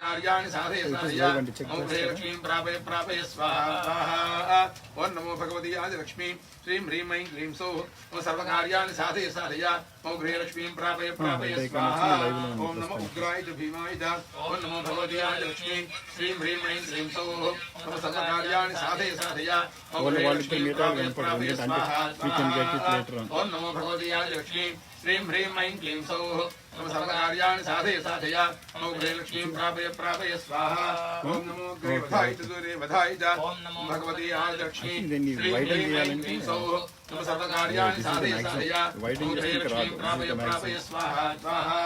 कार्याणि साधय साधय मौघ्रे लक्ष्मीं प्रापय प्रापय स्वाहा स्वाहा ओं नमो भगवती आदिलक्ष्मी श्रीं ह्रीं ऐं क्लीं सौः ओं सर्वकार्याणि साधय साधय मौघ्रे लक्ष्मीं प्रापय प्रापय स्वाहा ओं नमो उग्राय च भीमाय च ओं नमो भगवती आदिलक्ष्मी श्रीं ह्रीं ऐं क्लीं सौः ओं सर्वकार्याणि साधय साधय मौघ्रे लक्ष्मीं प्रापय प्रापय स्वाहा ओं नमो भगवती आदिलक्ष्मी श्रीं ह्रीं ऐं क्लीं सौः ओं सर्वकार्याणि साधय साधय मौघ्रे लक्ष्मीं प्रापय प्रापय स्वाहा ओं नमो ग्रीवधाय च दूरेवधाय च भगवती आदिलक्ष्मी श्रीं ह्रीं ऐं क्लीं सौः ओं सर्वकार्याणि साधय साधय मौघ्रे लक्ष्मीं प्रापय प्रापय स्वाहा स्वाहा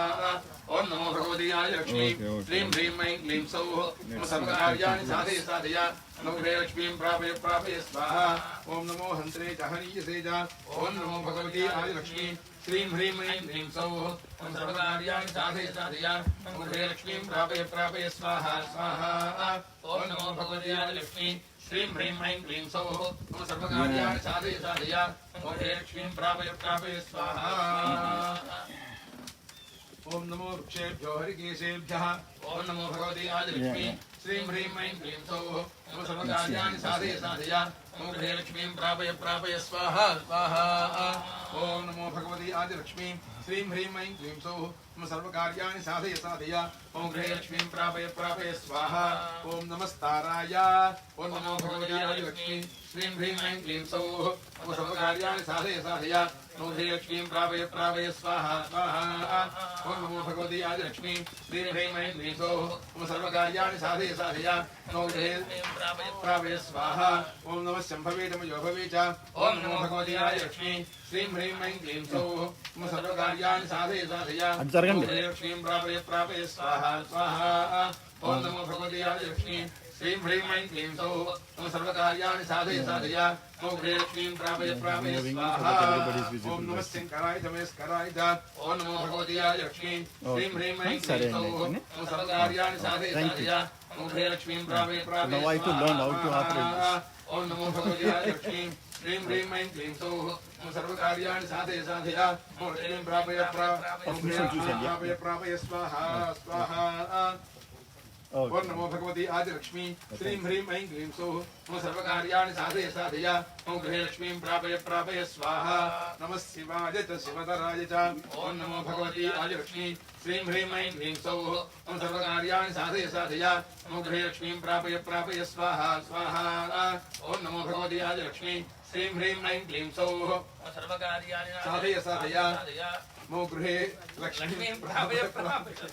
ओं नमो भगवती आदिलक्ष्मी श्रीं ह्रीं ऐं क्लीं सौः ओं सर्वकार्याणि साधय साधय मौघ्रे लक्ष्मीं प्रापय प्रापय स्वाहा ओं नमो हन्त्रे च हनीयसे च ओं नमो भगवती आदिलक्ष्मी श्रीं ह्रीं ऐं क्लीं सौः ओं सर्वकार्याणि साधय साधय मौघ्रे लक्ष्मीं प्रापय प्रापय स्वाहा स्वाहा ओं नमो भगवती आदिलक्ष्मी श्रीं ह्रीं ऐं क्लीं सौः ओं सर्वकार्याणि साधय साधय मौघ्रे लक्ष्मीं प्रापय प्रापय स्वाहा ओं नमो वृक्षेभ्यो हरिकेशेभ्यः ओं नमो भगवती आदिलक्ष्मी श्रीं ह्रीं ऐं क्लीं सौः ओं सर्वकार्याणि साधय साधय मौघ्रे लक्ष्मीं प्रापय प्रापय स्वाहा स्वाहा ओं नमो भगवती आदिलक्ष्मी श्रीं ह्रीं ऐं क्लीं सौः ओं सर्वकार्याणि साधय साधय मौघ्रे लक्ष्मीं प्रापय प्रापय स्वाहा ओं नमस्ताराय ओं नमो भगवती आदिलक्ष्मी श्रीं ह्रीं ऐं क्लीं सौः ओं सर्वकार्याणि साधय साधय मौघ्रे लक्ष्मीं प्रापय प्रापय स्वाहा स्वाहा ओं नमो भगवती आदिलक्ष्मी श्रीं ह्रीं ऐं क्लीं सौः ओं सर्वकार्याणि साधय साधय मौघ्रे प्रापय स्वाहा ओं नमः शम्भवे नमः च ओं नमो भगवती आदिलक्ष्मी श्रीं ह्रीं ऐं क्लीं सौः ओं सर्वकार्याणि साधय साधय मौघ्रे लक्ष्मीं प्रापय प्रापय स्वाहा स्वाहा ओं नमो भगवती आदिलक्ष्मी श्रीं ह्रीं ऐं क्लीं सौः ओं सर्वकार्याणि साधय साधय मौघ्रे लक्ष्मीं प्रापय प्रापय स्वाहा ओं नमः शङ्कराय च महेश्वराय च ओं नमो भगवती आदिलक्ष्मी श्रीं ह्रीं ऐं क्लीं सौः ओं सर्वकार्याणि साधय साधय मौघ्रे लक्ष्मीं प्रापय प्रापय स्वाहा ओं नमो भगवती आदिलक्ष्मी श्रीं ह्रीं ऐं क्लीं सौः ओं सर्वकार्याणि साधय साधय मौघ्रे लक्ष्मीं प्रापय प्रापय स्वाहा स्वाहा ओं नमो भगवती आदिलक्ष्मी श्रीं ह्रीं ऐं क्लीं सौः ओं सर्वकार्याणि साधय साधय मौघ्रे लक्ष्मीं प्रापय प्रापय स्वाहा नमः शिवाय च शिवतराय च ओं नमो भगवती आदिलक्ष्मी श्रीं ह्रीं ऐं क्लीं सौः ओं सर्वकार्याणि साधय साधय मौघ्रे लक्ष्मीं प्रापय प्रापय स्वाहा स्वाहा ओं नमो भगवती आदिलक्ष्मी श्रीं ह्रीं ऐं क्लीं सौः सर्वकार्याणि साधय साधय मौघ्रे लक्ष्मीं प्रापय प्रापय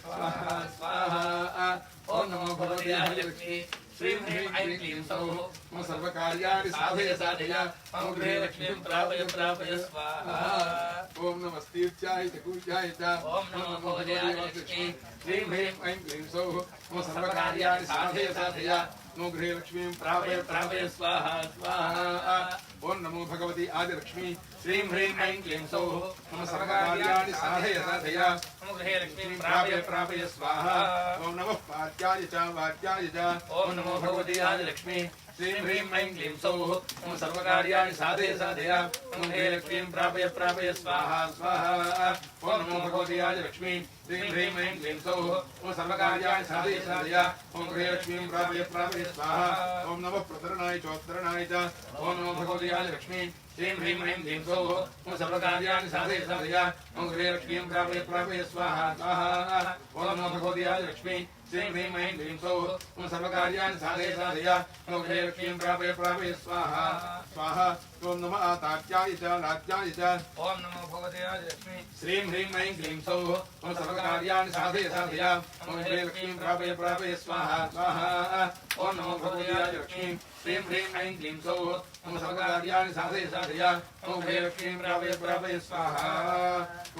स्वाहा स्वाहा ओं नमो भगवती आदिलक्ष्मी श्रीं ह्रीं ऐं क्लीं सौः ओं सर्वकार्याणि साधय साधय मौघ्रे लक्ष्मीं प्रापय प्रापय स्वाहा ओं नमस्तीर्चाय च कूर्चाय च ओं नमो भगवती आदिलक्ष्मी श्रीं ह्रीं ऐं क्लीं सौः ओं सर्वकार्याणि साधय साधय मौघ्रे लक्ष्मीं प्रापय प्रापय स्वाहा स्वाहा ओं नमो भगवती आदिलक्ष्मी श्रीं ह्रीं ऐं क्लीं सौः ओं सर्वकार्याणि साधय साधय मौघ्रे लक्ष्मीं प्रापय प्रापय स्वाहा ओं नमः पाद्याय च वाद्याय च ओं नमो भगवती आदिलक्ष्मी श्रीं ह्रीं ऐं क्लीं सौः ओं सर्वकार्याणि साधय साधय मौघ्रे लक्ष्मीं प्रापय प्रापय स्वाहा स्वाहा ओं नमो भगवती आदिलक्ष्मी श्रीं ह्रीं ऐं क्लीं सौः ओं सर्वकार्याणि साधय साधय मौघ्रे लक्ष्मीं प्रापय प्रापय स्वाहा ओं नमः प्रतरणाय चोत्तरणाय च ओं नमो भगवती आदिलक्ष्मी श्रीं ह्रीं ऐं क्लीं सौः ओं सर्वकार्याणि साधय साधय मौघ्रे लक्ष्मीं प्रापय प्रापय स्वाहा स्वाहा ओं नमो भगवती आदिलक्ष्मी श्रीं ह्रीं ऐं क्लीं सौः ओं सर्वकार्याणि साधय साधय मौघ्रे लक्ष्मीं प्रापय प्रापय स्वाहा स्वाहा ओं नमः आतात्याय च लात्याय च ओं नमो भगवते आदिलक्ष्मी श्रीं ह्रीं ऐं क्लीं सौः ओं सर्वकार्याणि साधय साधय मौघ्रे लक्ष्मीं प्रापय प्रापय स्वाहा स्वाहा ओं नमो भगवते आदिलक्ष्मी श्रीं ह्रीं ऐं क्लीं सौः ओं सर्वकार्याणि साधय साधय मौघ्रे लक्ष्मीं प्रापय प्रापय स्वाहा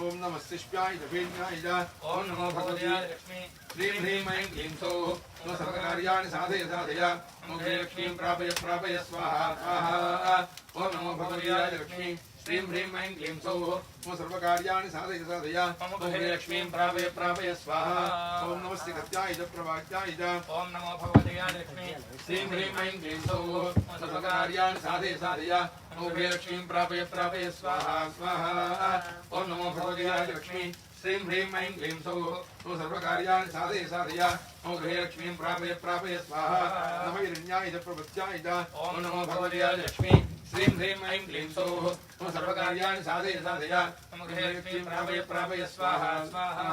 ओं नमः शिष्याय च भीम्याय च ओं नमो भगवते आदिलक्ष्मी श्रीं ह्रीं ऐं क्लीं सौः ओं सर्वकार्याणि साधय साधय मौघ्रे लक्ष्मीं प्रापय प्रापय स्वाहा स्वाहा ओं नमो भगवते आदिलक्ष्मी श्रीं ह्रीं ऐं क्लीं सौः ओं सर्वकार्याणि साधय साधय मौघ्रे लक्ष्मीं प्रापय प्रापय स्वाहा ओं नमः सिकत्याय च प्रवाच्याय च ओं नमो भगवते आदिलक्ष्मी श्रीं ह्रीं ऐं क्लीं सौः ओं सर्वकार्याणि साधय साधय मौघ्रे लक्ष्मीं प्रापय प्रापय स्वाहा स्वाहा ओं नमो भगवते आदिलक्ष्मी श्रीं ह्रीं ऐं क्लीं सौः ॐ सर्वकार्याणि साधय साधय ॐ गृहे लक्ष्मीं प्रापय प्रापय स्वाहा नमः हिरण्याय च प्रपत्याय च ॐ नमो भगवते लक्ष्मी श्रीं ह्रीं ऐं क्लीं सौः ॐ सर्वकार्याणि साधय साधय ॐ गृहे लक्ष्मीं प्रापय प्रापय स्वाहा स्वाहा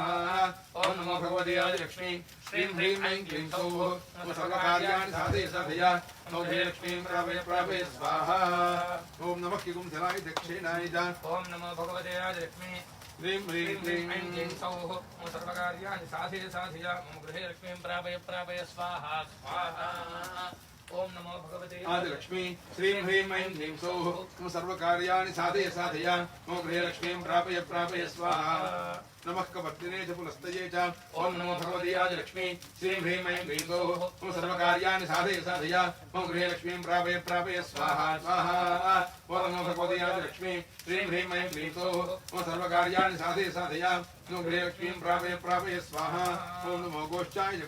ॐ नमो भगवते लक्ष्मी श्रीं ह्रीं ऐं क्लीं सौः ॐ सर्वकार्याणि साधय साधय ॐ गृहे लक्ष्मीं प्रापय प्रापय स्वाहा ॐ नमः किकुंसलाय दक्षिणाय च ॐ नमो भगवते लक्ष्मी ह्रीं ह्रीं क्लीं ऐं क्लीं सौः ॐ सर्वकार्याणि साधय साधय ॐ गृहे लक्ष्मीं प्रापय प्रापय स्वाहा स्वाहा ॐ नमो भगवते आदिलक्ष्मी श्रीं ह्रीं ऐं क्लीं सौः ॐ सर्वकार्याणि साधय साधय ॐ गृहे लक्ष्मीं प्रापय प्रापय स्वाहा नमः कपर्दिने च पुलस्तये च ॐ नमो भगवते आदिलक्ष्मी श्रीं ह्रीं ऐं क्लीं सौः ॐ सर्वकार्याणि साधय साधय ॐ गृहे लक्ष्मीं प्रापय प्रापय स्वाहा स्वाहा ॐ नमो भगवते आदिलक्ष्मी श्रीं ह्रीं ऐं क्लीं सौः ॐ सर्वकार्याणि साधय साधय ॐ गृहे लक्ष्मीं प्रापय प्रापय स्वाहा ॐ नमो गोष्ठाय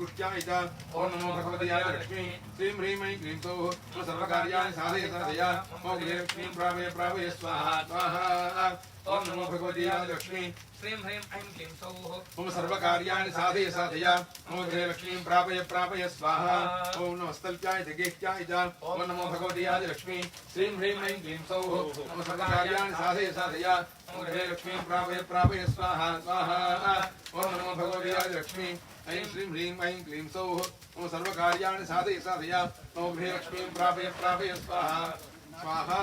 गुष्ट्याय च ॐ नमो भगवते आदिलक्ष्मी श्रीं ह्रीं ऐं क्लीं सौः ॐ सर्वकार्याणि साधय साधय ॐ गृहे लक्ष्मीं प्रापय प्रापय स्वाहा स्वाहा ॐ नमो भगवते आदिलक्ष्मी श्रीं ह्रीं ऐं क्लीं सौः ॐ सर्वकार्याणि साधय साधय ॐ गृहे लक्ष्मीं प्रापय प्रापय स्वाहा ॐ नमस्तल्प्याय च गेह्याय च ॐ नमो भगवते आदिलक्ष्मी श्रीं ह्रीं ऐं क्लीं सौः ॐ सर्वकार्याणि साधय साधय ॐ गृहे लक्ष्मीं प्रापय प्रापय स्वाहा स्वाहा ॐ नमो भगवते आदिलक्ष्मी ऐं श्रीं ह्रीं ऐं क्लीं सौः ॐ सर्वकार्याणि साधय साधय ॐ गृहे लक्ष्मीं प्रापय प्रापय स्वाहा स्वाहा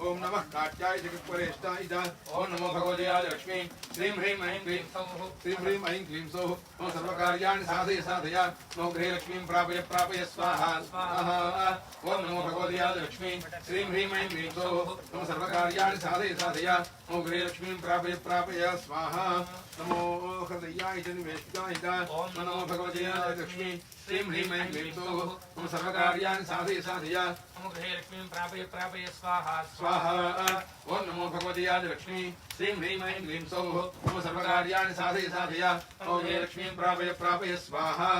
ओम नमः काट्याय जगत्परेष्ठाय च ओम नमो भगवते आदिलक्ष्मी श्रीं ह्रीं ऐं क्लीं सौः श्रीं ह्रीं ऐं क्लीं सौः ओम सर्वकार्याणि साधय साधय ओम गृहे लक्ष्मीं प्रापय प्रापय स्वाहा स्वाहा ओम नमो भगवते आदिलक्ष्मी श्रीं ह्रीं ऐं क्लीं सौः ओम सर्वकार्याणि साधय साधय ओम गृहे लक्ष्मीं प्रापय प्रापय स्वाहा नमो हृदयाय च निवेष्टाय च ओम नमो भगवते आदिलक्ष्मी श्रीं ह्रीं ऐं क्लीं सौः ओम सर्वकार्याणि साधय साधय ओम गृहे लक्ष्मीं प्रापय प्रापय स्वाहा स्वाहा ओम नमो भगवते आदिलक्ष्मी श्रीं ह्रीं ऐं क्लीं सौः ओम सर्वकार्याणि साधय साधय ओम गृहे लक्ष्मीं प्रापय प्रापय स्वाहा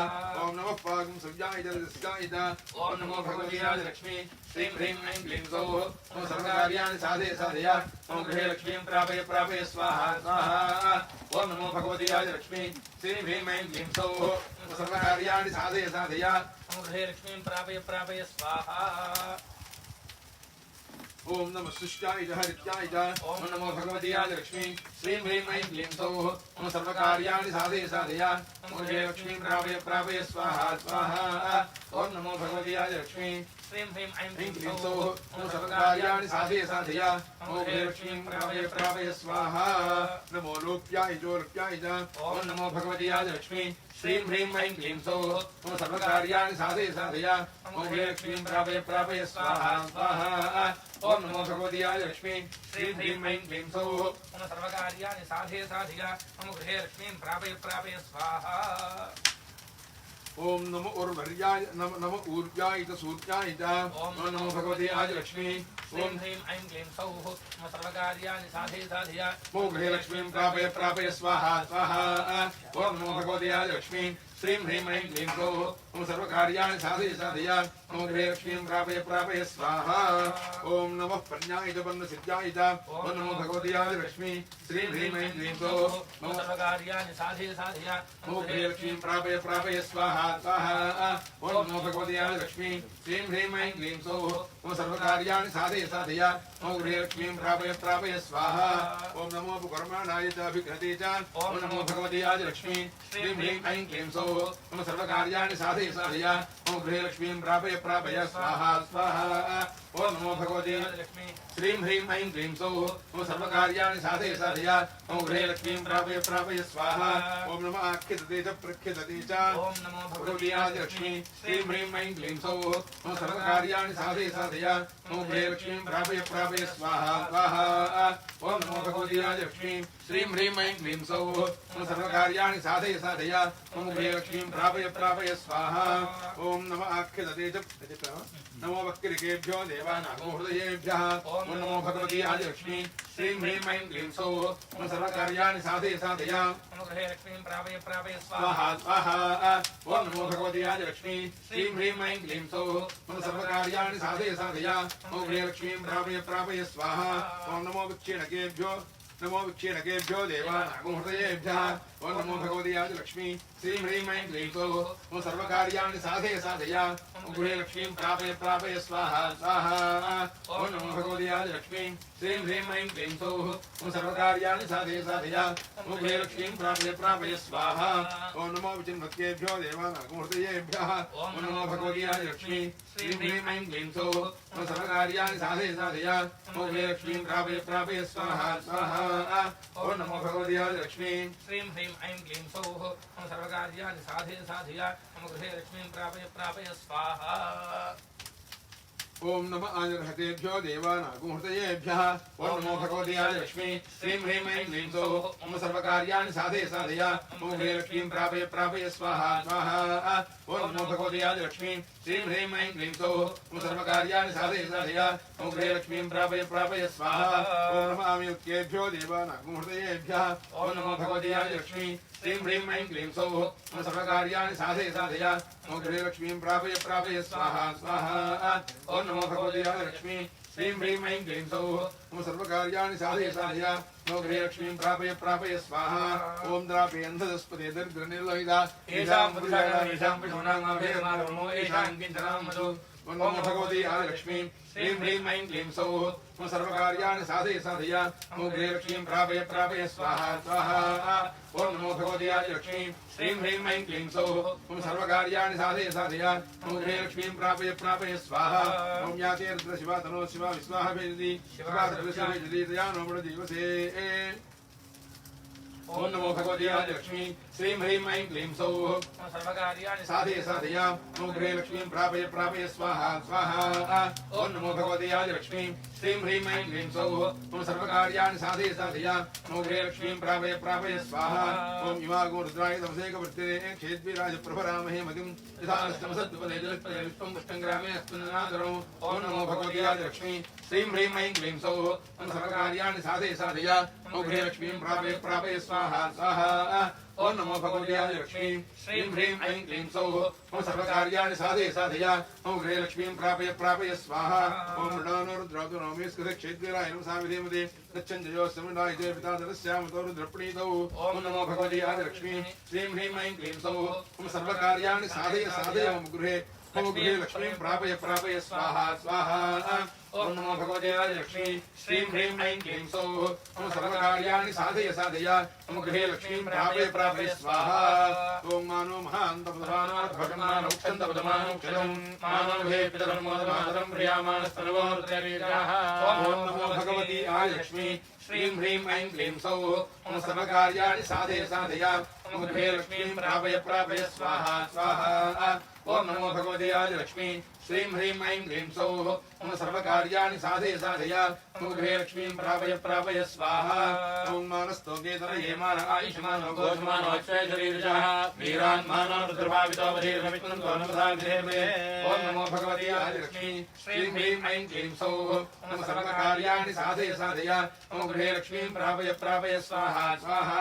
ओम नमः पागं सव्याय जलदस्याय च ओम नमो भगवते आदिलक्ष्मी श्रीं ह्रीं ऐं क्लीं सौः ओम सर्वकार्याणि साधय साधय ओम गृहे लक्ष्मीं प्रापय प्रापय स्वाहा स्वाहा ओम नमो भगवते आदिलक्ष्मी श्रीं ह्रीं ऐं क्लीं सौः ओम सर्वकार्याणि साधय साधय ओम गृहे लक्ष्मीं प्रापय प्रापय स्वाहा ओम नमः सृष्टाय च हरित्याय च ओम नमो भगवते आदिलक्ष्मी श्रीं ह्रीं ऐं क्लीं सौः ओम सर्वकार्याणि साधय साधय ओम गृहे लक्ष्मीं प्रापय प्रापय स्वाहा स्वाहा ओम नमो भगवते आदिलक्ष्मी श्रीं ह्रीं ऐं क्लीं सौः ओम सर्वकार्याणि साधय साधय ओम गृहे लक्ष्मीं प्रापय प्रापय स्वाहा नमो लोप्याय जोर्प्याय च ओम नमो भगवते आदिलक्ष्मी श्रीं ह्रीं ऐं क्लीं सौः ओम सर्वकार्याणि साधय साधय ओम गृहे लक्ष्मीं प्रापय प्रापय स्वाहा स्वाहा ओम नमो भगवते आदिलक्ष्मी श्रीं ह्रीं ऐं क्लीं सौः ओम सर्वकार्याणि साधय साधय ओम गृहे लक्ष्मीं प्रापय प्रापय स्वाहा ओम नमो उर्वर्याय नमो ऊर्जाय च सूर्याय च ओम नमो भगवते आदिलक्ष्मी श्रीं ह्रीं ऐं क्लीं सौः ओम सर्वकार्याणि साधय साधय ओम गृहे लक्ष्मीं प्रापय प्रापय स्वाहा स्वाहा ओम नमो भगवते आदिलक्ष्मी श्रीं ह्रीं ऐं क्लीं सौः ओम सर्वकार्याणि साधय साधय ओम गृहे लक्ष्मीं प्रापय प्रापय स्वाहा ओम नमः पन्याय च पन्नसिद्ध्याय च ओम नमो भगवते आदिलक्ष्मी श्रीं ह्रीं ऐं क्लीं सौः ओम सर्वकार्याणि साधय साधय ओम गृहे लक्ष्मीं प्रापय प्रापय स्वाहा स्वाहा ओम नमो भगवते आदिलक्ष्मी श्रीं ह्रीं ऐं क्लीं सौः ओम सर्वकार्याणि साधय साधय ओम गृहे लक्ष्मीं प्रापय प्रापय स्वाहा ओम नमो कर्माणाय च अभिघ्नते च ओम नमो भगवते आदिलक्ष्मी श्रीं ह्रीं ऐं क्लीं सौः ओम सर्वकार्याणि साधय साधय ओम गृहे लक्ष्मीं प्रापय प्रापय स्वाहा स्वाहा ओम नमो भगवते आदिलक्ष्मी श्रीं ह्रीं ऐं क्लीं सौः ओम सर्वकार्याणि साधय साधय ओम गृहे लक्ष्मीं प्रापय प्रापय स्वाहा ओम नमः आख्यते च प्रख्यते च ओम नमो भगवते आदिलक्ष्मी श्रीं ह्रीं ऐं क्लीं सौः ओम सर्वकार्याणि साधय साधय ओम गृहे लक्ष्मीं प्रापय प्रापय स्वाहा स्वाहा ओम नमो भगवते आदिलक्ष्मी श्रीं ह्रीं ऐं क्लीं सौः ओम सर्वकार्याणि साधय साधय ओम गृहे लक्ष्मीं प्रापय प्रापय स्वाहा ओम नमः आख्यते च नमो वक्रिकेभ्यो देवानागो हृदयेभ्यः ओम नमो भगवते आदिलक्ष्मी श्रीं ह्रीं ऐं क्लीं सौः ओम सर्वकार्याणि साधय साधय ओम गृहे लक्ष्मीं प्रापय प्रापय स्वाहा स्वाहा ओम नमो भगवते आदिलक्ष्मी श्रीं ह्रीं ऐं क्लीं सौः ओम सर्वकार्याणि साधय साधय ओम गृहे लक्ष्मीं प्रापय प्रापय स्वाहा ओम नमो विक्षीणकेभ्यो नमो विक्षीणकेभ्यो देवानागुहृदयेभ्यः ॐ नमो भगवती आदिलक्ष्मी श्रीं ह्रीं ऐं क्लीं सौः ॐ सर्वकार्याणि साधय साधय ॐ गृहे लक्ष्मीं प्रापय प्रापय स्वाहा स्वाहा ॐ नमो भगवती आदिलक्ष्मी श्रीं ह्रीं ऐं क्लीं सौः ॐ सर्वकार्याणि साधय साधय ॐ गृहे लक्ष्मीं प्रापय प्रापय स्वाहा ॐ नमो विचिन्वत्केभ्यो देवानागुहृदयेभ्यः ॐ नमो भगवती आदिलक्ष्मी श्रीं ह्रीं ऐं क्लीं सौः ॐ सर्वकार्याणि साधय साधय ॐ गृहे लक्ष्मीं प्रापय प्रापय स्वाहा स्वाहा ॐ नमो भगवती आदिलक्ष्मी श्रीं ह्रीं ऐं क्लीं सौः ॐ सर्वकार्याणि साधय साधय मम गृहे लक्ष्मीं प्रापय प्रापय स्वाहा ओम नमः आदिर्हतेभ्यो देवानागुहृदयेभ्यः ओम नमो भगवती आदिलक्ष्मी श्रीं ह्रीं ऐं क्लीं सौः ओम सर्वकार्याणि साधय साधय ओम गृहे लक्ष्मीं प्रापय प्रापय स्वाहा स्वाहा ओम नमो भगवती आदिलक्ष्मी श्रीं ह्रीं ऐं क्लीं सौः ओम सर्वकार्याणि साधय साधय ओम गृहे लक्ष्मीं प्रापय प्रापय स्वाहा ओम नमः आमित्केभ्यो देवानागुहृदयेभ्यः ओम नमो भगवती आदिलक्ष्मी श्रीं ह्रीं ऐं क्लीं सौः ओम सर्वकार्याणि साधय साधय ओम गृहे लक्ष्मीं प्रापय प्रापय स्वाहा स्वाहा ओम नमो भगवती आदिलक्ष्मी श्रीं ह्रीं ऐं क्लीं सौः ओम सर्वकार्याणि साधय साधय ओम गृहे लक्ष्मीं प्रापय प्रापय स्वाहा ओम द्रापेऽन्धदस्पते दरिद्रनिर्लोहिता येषां पुरुषाणां येषां पशूनां अभेदमानमो येषां किञ्चनां मधु ओम नमो भगवती आदिलक्ष्मी श्रीं ह्रीं ऐं क्लीं सौः ओम सर्वकार्याणि साधय साधय ओम गृहे लक्ष्मीं प्रापय प्रापय स्वाहा स्वाहा ओम नमो भगवती आदिलक्ष्मी श्रीं ह्रीं ऐं क्लीं सौः ओम सर्वकार्याणि साधय साधय ओम गृहे लक्ष्मीं प्रापय प्रापय स्वाहा ओम याते रुद्र शिवा तनो शिवा विस्वाहा भेदति शिवा तनुशिवा भेदति तयानो बृहदीवसे ओम नमो भगवती आदिलक्ष्मी श्रीं ह्रीं ऐं क्लीं सौः मम सर्वकार्याणि साधय साधय ओम गृहे लक्ष्मीं प्रापय प्रापय स्वाहा स्वाहा ओम नमो भगवती आदिलक्ष्मी श्रीं ह्रीं ऐं क्लीं सौः ओम सर्वकार्याणि साधय साधय ओम गृहे लक्ष्मीं प्रापय प्रापय स्वाहा ओम इमागो रुद्राय तमसेकवर्तिने क्षेद्विराज प्रभरामहे मतिं यथा नष्टमसद्विपदे जलत्पदे विश्वं पुष्टङ्ग्रामे अस्मिन्नादरो ओम नमो भगवती आदिलक्ष्मी श्रीं ह्रीं ऐं क्लीं सौः ओम सर्वकार्याणि साधय साधय ओम गृहे लक्ष्मीं प्रापय प्रापय स्वाहा स्वाहा ओम नमो भगवती आदिलक्ष्मी श्रीं ह्रीं ऐं क्लीं सौः ओम सर्वकार्याणि साधय साधय ओम गृहे लक्ष्मीं प्रापय प्रापय स्वाहा ओम मृडानो रुद्रातो नौमेस्कृत क्षेत्रिराय नमः साविधेमते गच्छञ्जयोस्समृडाय जय पिता दरस्यामतो रुद्रप्रणीतौ ओम नमो भगवती आदिलक्ष्मी श्रीं ह्रीं ऐं क्लीं सौः ओम सर्वकार्याणि साधय साधय ओम गृहे लक्ष्मीं प्रापय प्रापय स्वाहा स्वाहा ओम नमो भगवते आदिलक्ष्मी श्रीं ह्रीं ऐं क्लीं सौः ओम सर्वकार्याणि साधय साधय ओम गृहे लक्ष्मीं प्रापय प्रापय स्वाहा ओम मानो महान्तपदमानोक्षन्तपदमानोक्षरं मानो हे पितरं मोदमातरं प्रियामाणस्तनवोर्तरीजाः ओम नमो भगवती आदिलक्ष्मी श्रीं ह्रीं ऐं क्लीं सौः ओम सर्वकार्याणि साधय साधय ओम गृहे लक्ष्मीं प्रापय प्रापय स्वाहा स्वाहा ओम नमो भगवते आदिलक्ष्मी श्रीं ह्रीं ऐं क्लीं सौः ओम सर्वकार्याणि साधय साधय ओम गृहे लक्ष्मीं प्रापय प्रापय स्वाहा ओम मानस्तोकेतरये मान आयुष्मानो घोषमानो अक्षयशरीरजः वीरान्मानो रुद्रभावितो वधीर्नमित्तं नमसा विधेर्मे ओम नमो भगवते आदिलक्ष्मी श्रीं ह्रीं ऐं क्लीं सौः ओम सर्वकार्याणि साधय साधय ओम गृहे लक्ष्मीं प्रापय प्रापय स्वाहा स्वाहा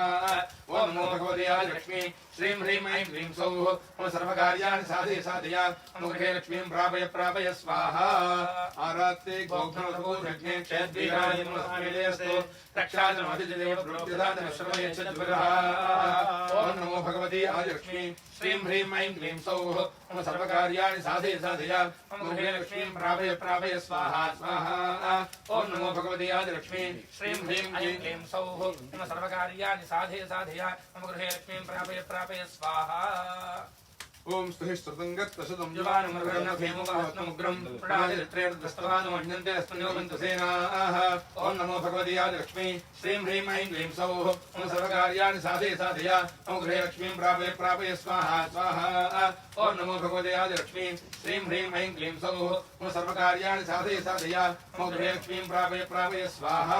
ओम नमो भगवते आदिलक्ष्मी श्रीं ह्रीं ऐं क्लीं सौः ओम सर्वकार्याणि साधय साधय ओम गृहे लक्ष्मीं प्रापय प्रापय स्वाहा आरात्ते गोघ्नोर्भूर्यज्ञे क्षेद्वीराय नमस्मेलेऽस्तु रक्षाजनमतिजदेव प्रोक्त्यधातनश्रमयच्छद्विरः ओम नमो भगवती आदिलक्ष्मी श्रीं ह्रीं ऐं क्लीं सौः ओम सर्वकार्याणि साधय साधय ओम गृहे लक्ष्मीं प्रापय प्रापय स्वाहा स्वाहा ओम नमो भगवती आदिलक्ष्मी श्रीं ह्रीं ऐं क्लीं सौः ओम सर्वकार्याणि साधय साधय मम गृहे लक्ष्मीं प्रापय प्रापय स्वाहा ओम स्तुहिस्तुतङ्गत्तशतं जुवानमग्रं प्रणादित्रेर्दस्तवानमन्यन्ते अस्मन्योगन्तसेनाः ओम नमो भगवती आदिलक्ष्मी श्रीं ह्रीं ऐं क्लीं सौः ओम सर्वकार्याणि साधय साधय ओम गृहे लक्ष्मीं प्रापय प्रापय स्वाहा स्वाहा ओम नमो भगवते आदिलक्ष्मी श्रीं ह्रीं ऐं क्लीं सौः ओम सर्वकार्याणि साधय साधय ओम गृहे लक्ष्मीं प्रापय प्रापय स्वाहा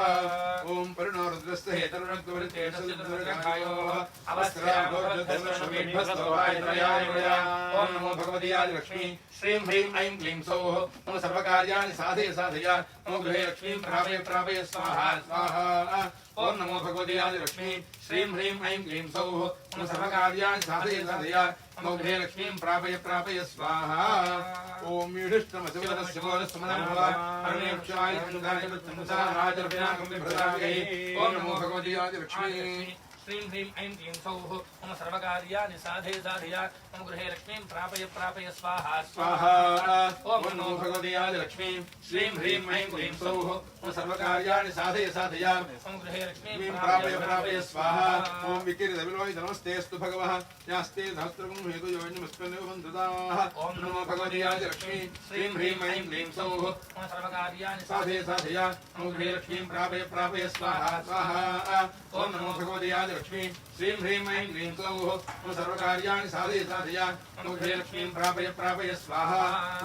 ओम परिणो रुद्रस्य हेतरुणक्तवृत्तेषयोः अवस्त्राय ओम नमो भगवती आदिलक्ष्मी श्रीं ह्रीं ऐं क्लीं सौः ओम सर्वकार्याणि साधय साधय ओम गृहे लक्ष्मीं प्रापय प्रापय स्वाहा स्वाहा ओम नमो भगवती आदिलक्ष्मी श्रीं ह्रीं ऐं क्लीं सौः ओम सर्वकार्याणि साधय साधय मम गृहे लक्ष्मीं प्रापय प्रापय स्वाहा ॐ युधिष्ठिरमसिवदस्य मोदस्समनं भव हरण्यक्षाय चन्द्राय तमसा राजर्भिनाकं विभ्रदामहे ॐ नमो भगवति आदिलक्ष्मी श्रीं ह्रीं ऐं क्लीं सौः मम सर्वकार्याणि साधय साधय मम गृहे लक्ष्मीं प्रापय प्रापय स्वाहा स्वाहा ॐ नमो भगवति आदिलक्ष्मी श्रीं ह्रीं ऐं क्लीं सौः मम सर्वकार्याणि साधय साधय मम गृहे लक्ष्मीं प्रापय प्रापय स्वाहा ॐ विकिरितविलोय नमस्तेऽस्तु भगवः यास्ते सहस्रगुं हेतुयोनिमस्मिन् बन्धुताः ॐ नमो भगवति आदिलक्ष्मी श्रीं ह्रीं ऐं क्लीं सौः मम सर्वकार्याणि साधय साधय मम गृहे लक्ष्मीं प्रापय प्रापय स्वाहा स्वाहा ॐ नमो भगवति आदिलक्ष्मी श्रीं ह्रीं ऐं क्लीं सौः मम सर्वकार्याणि साधय साधय मम गृहे लक्ष्मीं प्रापय प्रापय स्वाहा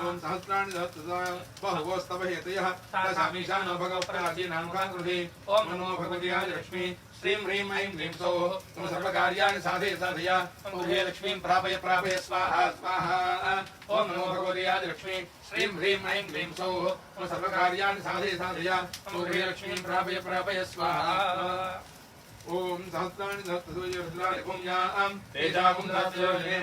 ॐ सहस्राणि सहस्रशः बहवोस्तव हेतयः दशामीशानो भगवत्प्राचीनां कृते ॐ नमो भगवति आदिलक्ष्मी श्रीं ह्रीं ऐं क्लीं सौः मम सर्वकार्याणि साधय साधय मम गृहे लक्ष्मीं प्रापय प्रापय स्वाहा स्वाहा ॐ नमो भगवति आदिलक्ष्मी श्रीं ह्रीं ऐं क्लीं सौः मम सर्वकार्याणि साधय साधय मम गृहे लक्ष्मीं प्रापय प्रापय स्वाहा ॐ सहस्राणि सहस्रसूर्यभद्राणि पुण्यां तेजागुं सहस्रयोजने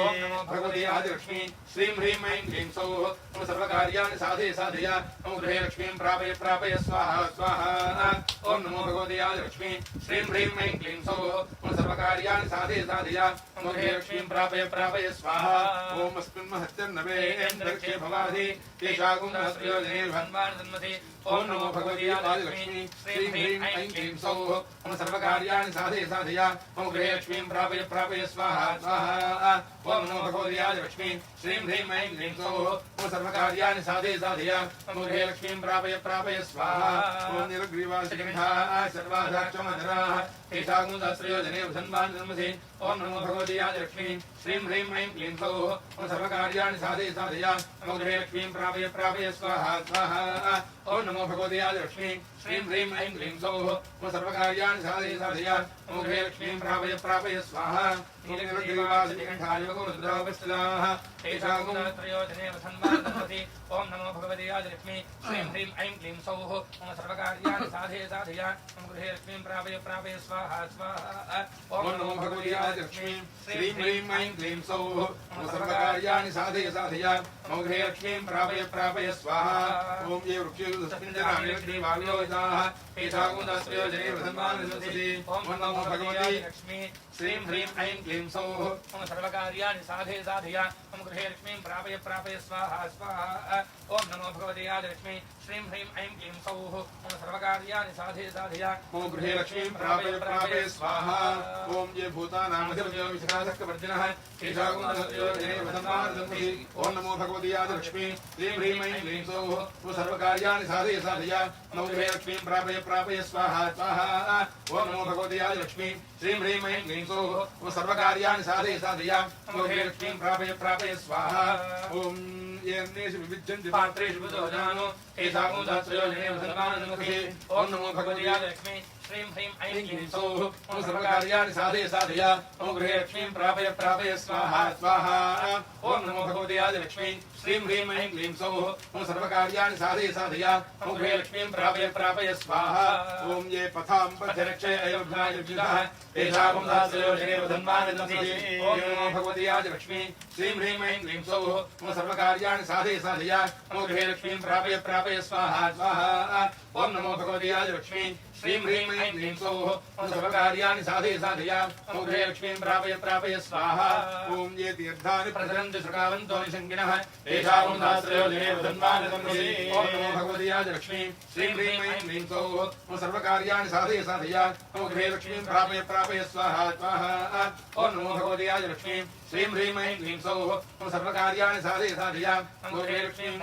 ॐ नमो भगवति आदिलक्ष्मी श्रीं ह्रीं ऐं क्लीं सौः मम सर्वकार्याणि साधय साधय मम गृहे लक्ष्मीं प्रापय प्रापय स्वाहा स्वाहा ॐ नमो भगवति आदिलक्ष्मी श्रीं ह्रीं ऐं क्लीं सौः मम सर्वकार्याणि साधय साधय मम गृहे लक्ष्मीं प्रापय प्रापय स्वाहा ॐ अस्मिन् महत्यर्नवे दक्षे भवाधि तेजागुं सहस्रयोजने धन्वान् जन्मति ॐ नमो भगवति आदिलक्ष्मी श्रीं ह्रीं ऐं क्लीं सौः मम सर्वकार्याणि साधय साधय मम गृहे लक्ष्मीं प्रापय प्रापय स्वाहा स्वाहा ॐ नमो भगवति आदिलक्ष्मी श्रीं ह्रीं ऐं क्लीं सौः मम सर्वकार्याणि साधय साधय मम गृहे लक्ष्मीं प्रापय प्रापय स्वाहा ॐ निरग्रीवासकण्ठाः सर्वाधाक्षमधराः तेषागुं सहस्रयोजने धन्वान् जन्मसि ॐ नमो भगवति आदिलक्ष्मी श्रीं ह्रीं ऐं क्लीं सौः मम सर्वकार्याणि साधय साधय मम गृहे लक्ष्मीं प्रापय प्रापय स्वाहा स्वाहा ॐ नमो भगवति आदिलक्ष्मी श्रीं ह्रीं ऐं क्लीं सौः मम सर्वकार्याणि साधय साधय मम गृहे लक्ष्मीं प्रापय प्रापय स्वाहा नीलगिरिवासकण्ठाः तेषागुं सहस्रयोजने धन्वान् जन्मति ॐ नमो भगवति आदिलक्ष्मी श्रीं ह्रीं ऐं क्लीं सौः मम सर्वकार्याणि साधय साधय मम गृहे लक्ष्मीं प्रापय प्रापय स्वाहा स्वाहा ॐ नमो भगवति आदिलक्ष्मी श्रीं ह्रीं ऐं क्लीं सौः मम सर्वकार्याणि साधय साधय मम गृहे लक्ष्मीं प्रापय प्रापय स्वाहा ॐ ये वृक्षेषु तेषागुं सहस्रयोजने धन्वान् जन्मति ॐ नमो भगवति लक्ष्मी श्रीं ह्रीं ऐं क्लीं सौः मम सर्वकार्याणि साधय साधय मम गृहे लक्ष्मीं प्रापय प्रापय स्वाहा स्वाहा ॐ नमो भगवते आदिलक्ष्मी श्रीं ह्रीं ऐं क्लीं सौः मम सर्वकार्याणि साधय साधय मम गृहे लक्ष्मीं प्रापय प्रापय स्वाहा ॐ ये भूतानामधिपतिर्विषादकवर्जिनः तेषागुं सहस्रयोजने धन्वान् जन्मति ॐ नमो भगवति आदिलक्ष्मी श्रीं ह्रीं ऐं क्लीं सौः मम सर्वकार्याणि साधय साधय मम गृहे लक्ष्मीं प्रापय प्रापय स्वाहा स्वाहा ॐ नमो भगवति आदिलक्ष्मी श्रीं ह्रीं ऐं क्लीं सौः मम सर्वकार्याणि साधय साधय मम गृहे लक्ष्मीं प्रापय प्रापय स्वाहा ॐ ये अन्येषु विविध्यन्ति पात्रेषु बुधोजानो तेषागुं सहस्रयोजने धन्वान् जन्मति ॐ नमो भगवति आदिलक्ष्मी श्रीं ह्रीं ऐं क्लीं सौः मम सर्वकार्याणि साधय साधय मम गृहे लक्ष्मीं प्रापय प्रापय स्वाहा स्वाहा ॐ नमो भगवति आदिलक्ष्मी श्रीं ह्रीं ऐं क्लीं सौः मम सर्वकार्याणि साधय साधय मम गृहे लक्ष्मीं प्रापय प्रापय स्वाहा ॐ ये पथां पथरक्षय अयोध्यायुजितः तेषागुं सहस्रयोजने धन्वान् जन्मति ॐ नमो भगवति आदिलक्ष्मी श्रीं ह्रीं ऐं क्लीं सौः मम सर्वकार्याणि साधय साधय मम गृहे लक्ष्मीं प्रापय प्रापय स्वाहा स्वाहा ॐ नमो भगवति आदिलक्ष्मी श्रीं ह्रीं ऐं क्लीं सौः मम सर्वकार्याणि साधय साधय मम गृहे लक्ष्मीं प्रापय प्रापय स्वाहा ॐ ये तीर्थानि प्रचरन्ति सुखावन्तो निशङ्किनः तेषागुं सहस्रयोजने धन्वान् जन्मति ॐ नमो भगवति आदिलक्ष्मी श्रीं ह्रीं ऐं क्लीं सौः मम सर्वकार्याणि साधय साधय मम गृहे लक्ष्मीं प्रापय प्रापय स्वाहा स्वाहा ॐ नमो भगवति आदिलक्ष्मी श्रीं ह्रीं ऐं क्लीं सौः मम सर्वकार्याणि साधय साधय मम गृहे लक्ष्मीं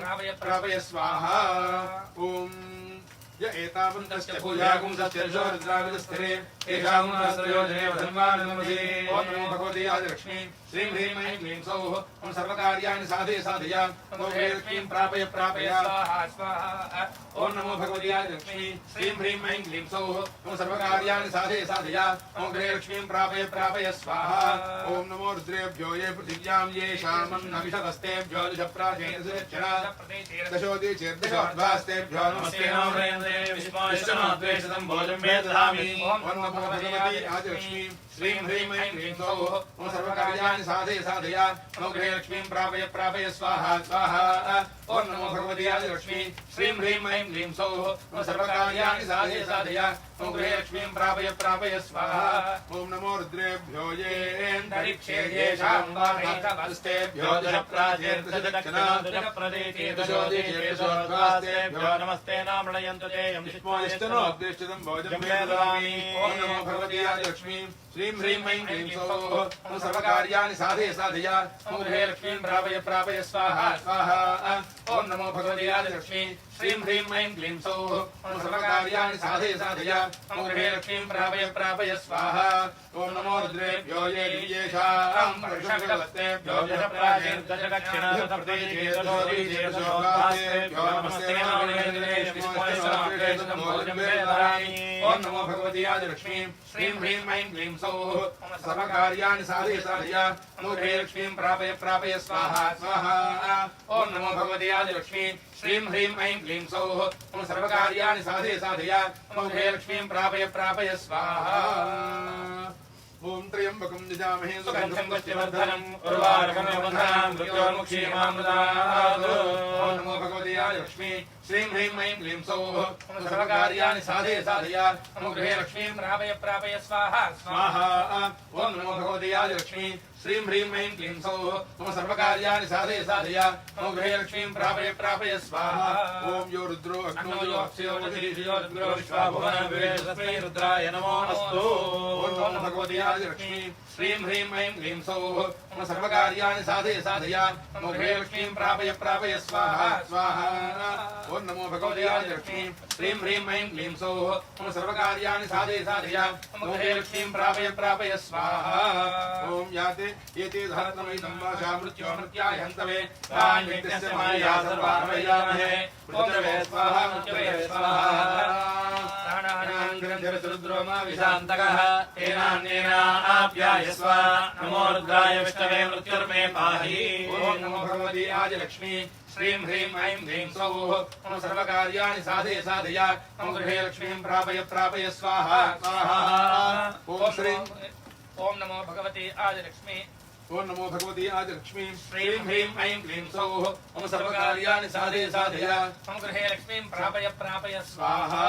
प्रापय स्वाहा ॐ य एतावन्तस्य पूजागुं सत्यर्षो रुद्राविदस्थिरे तेषागुं सहस्रयोजने धन्वान् जन्मति ॐ नमो भगवति आदिलक्ष्मी श्रीं ह्रीं ऐं क्लीं सौः मम सर्वकार्याणि साधय साधय मम गृहे लक्ष्मीं प्रापय प्रापय स्वाहा स्वाहा ॐ नमो भगवति आदिलक्ष्मी श्रीं ह्रीं ऐं क्लीं सौः मम सर्वकार्याणि साधय साधय मम गृहे लक्ष्मीं प्रापय प्रापय स्वाहा ॐ नमो रुद्रेभ्यो ये पृथिव्यां ये शामन्नविषवस्तेभ्यो दशप्राचेतसुरक्षणा दशोदीचेर्दशोद्भास्तेभ्यो नमस्ते नमो विश्वनाद्वेषतं भोजं मे ददामि ॐ नमो भगवति आदिलक्ष्मी श्रीं ह्रीं ऐं क्लीं सौः मम सर्वकार्याणि साधय साधय मम गृहे लक्ष्मीं प्रापय प्रापय स्वाहा स्वाहा ॐ नमो भगवती आदिलक्ष्मी श्रीं ह्रीं ऐं क्लीं सौः मम सर्वकार्याणि साधय साधय मम गृहे लक्ष्मीं प्रापय प्रापय स्वाहा ॐ नमो रुद्रेभ्यो येऽन्तरिक्षे येषां वास्तुस्तेभ्यो दशप्राचेर्दशदक्षिणादशप्रदेशेभ्यो नमस्ते नामणयन्तु ते यं विष्णोदिष्टनो अभ्यष्टितं भोजं मे ददामि ॐ नमो भगवती आदिलक्ष्मी श्रीं ह्रीं ऐं क्लीं सौः मम सर्वकार्याणि साधय साधय मम गृहे लक्ष्मीं प्रापय प्रापय स्वाहा स्वाहा ॐ नमो भगवती आदिलक्ष्मी श्रीं ह्रीं ऐं क्लीं सौः मम सर्वकार्याणि साधय साधय मम गृहे लक्ष्मीं प्रापय प्रापय स्वाहा ॐ नमो रुद्रेभ्यो येषां वर्षविलवस्तेभ्यो दशप्राचेर्दशदक्षिणादशप्रदेशेभ्यो नमस्ते ॐ नमो भगवती आदिलक्ष्मी श्रीं ह्रीं ऐं क्लीं सौः मम सर्वकार्याणि साधय साधय मम गृहे लक्ष्मीं प्रापय प्रापय स्वाहा स्वाहा ॐ नमो भगवती आदिलक्ष्मी श्रीं ह्रीं ऐं क्लीं सौः मम सर्वकार्याणि साधय साधय मम गृहे लक्ष्मीं प्रापय प्रापय स्वाहा ॐ त्र्यम्बकं यजामहे सुगन्धं पुष्टिवर्धनम् उर्वारुकमिव बन्धनान् मृत्योर्मुक्षीयमामृतात् ॐ नमो भगवती आदिलक्ष्मी श्रीं ह्रीं ऐं क्लीं सौः मम सर्वकार्याणि साधय साधय मम गृहे लक्ष्मीं प्रापय प्रापय स्वाहा स्वाहा ॐ नमो भगवती आदिलक्ष्मी श्रीं ह्रीं ऐं क्लीं सौः मम सर्वकार्याणि साधय साधय मम गृहे लक्ष्मीं प्रापय प्रापय स्वाहा ॐ यो रुद्रो अग्नो यो अक्षयो ऋषियो रुद्रो विश्वाभुवनस्मै रुद्राय नमो अस्तु ॐ नमो भगवती आदिलक्ष्मी श्रीं ह्रीं ऐं क्लीं सौः मम सर्वकार्याणि साधय साधय मम गृहे लक्ष्मीं प्रापय प्रापय स्वाहा स्वाहा ॐ नमो भगवती आदिलक्ष्मी श्रीं ह्रीं ऐं क्लीं सौः मम सर्वकार्याणि साधय साधय मम गृहे लक्ष्मीं प्रापय प्रापय स्वाहा ॐ याते एते सहस्रमयितं वाचा मृत्यो मृत्याय हन्तवे तान्यस्य माया सर्वामयामहे मृत्यवे स्वाहा मृत्यवे स्वाहा रुद्रो मा विशान्तकः तेनान्येन आप्यायस्व नमो रुद्राय विष्णवे मृत्युर्मे पाहि ॐ नमो भगवती आदिलक्ष्मी श्रीं ह्रीं ऐं क्लीं सौः मम सर्वकार्याणि साधय साधय मम गृहे लक्ष्मीं प्रापय प्रापय स्वाहा स्वाहा ॐ श्रीं ॐ नमो भगवती आदिलक्ष्मी ॐ नमो भगवती आदिलक्ष्मी श्रीं ह्रीं ऐं क्लीं सौः मम सर्वकार्याणि साधय साधय मम गृहे लक्ष्मीं प्रापय प्रापय स्वाहा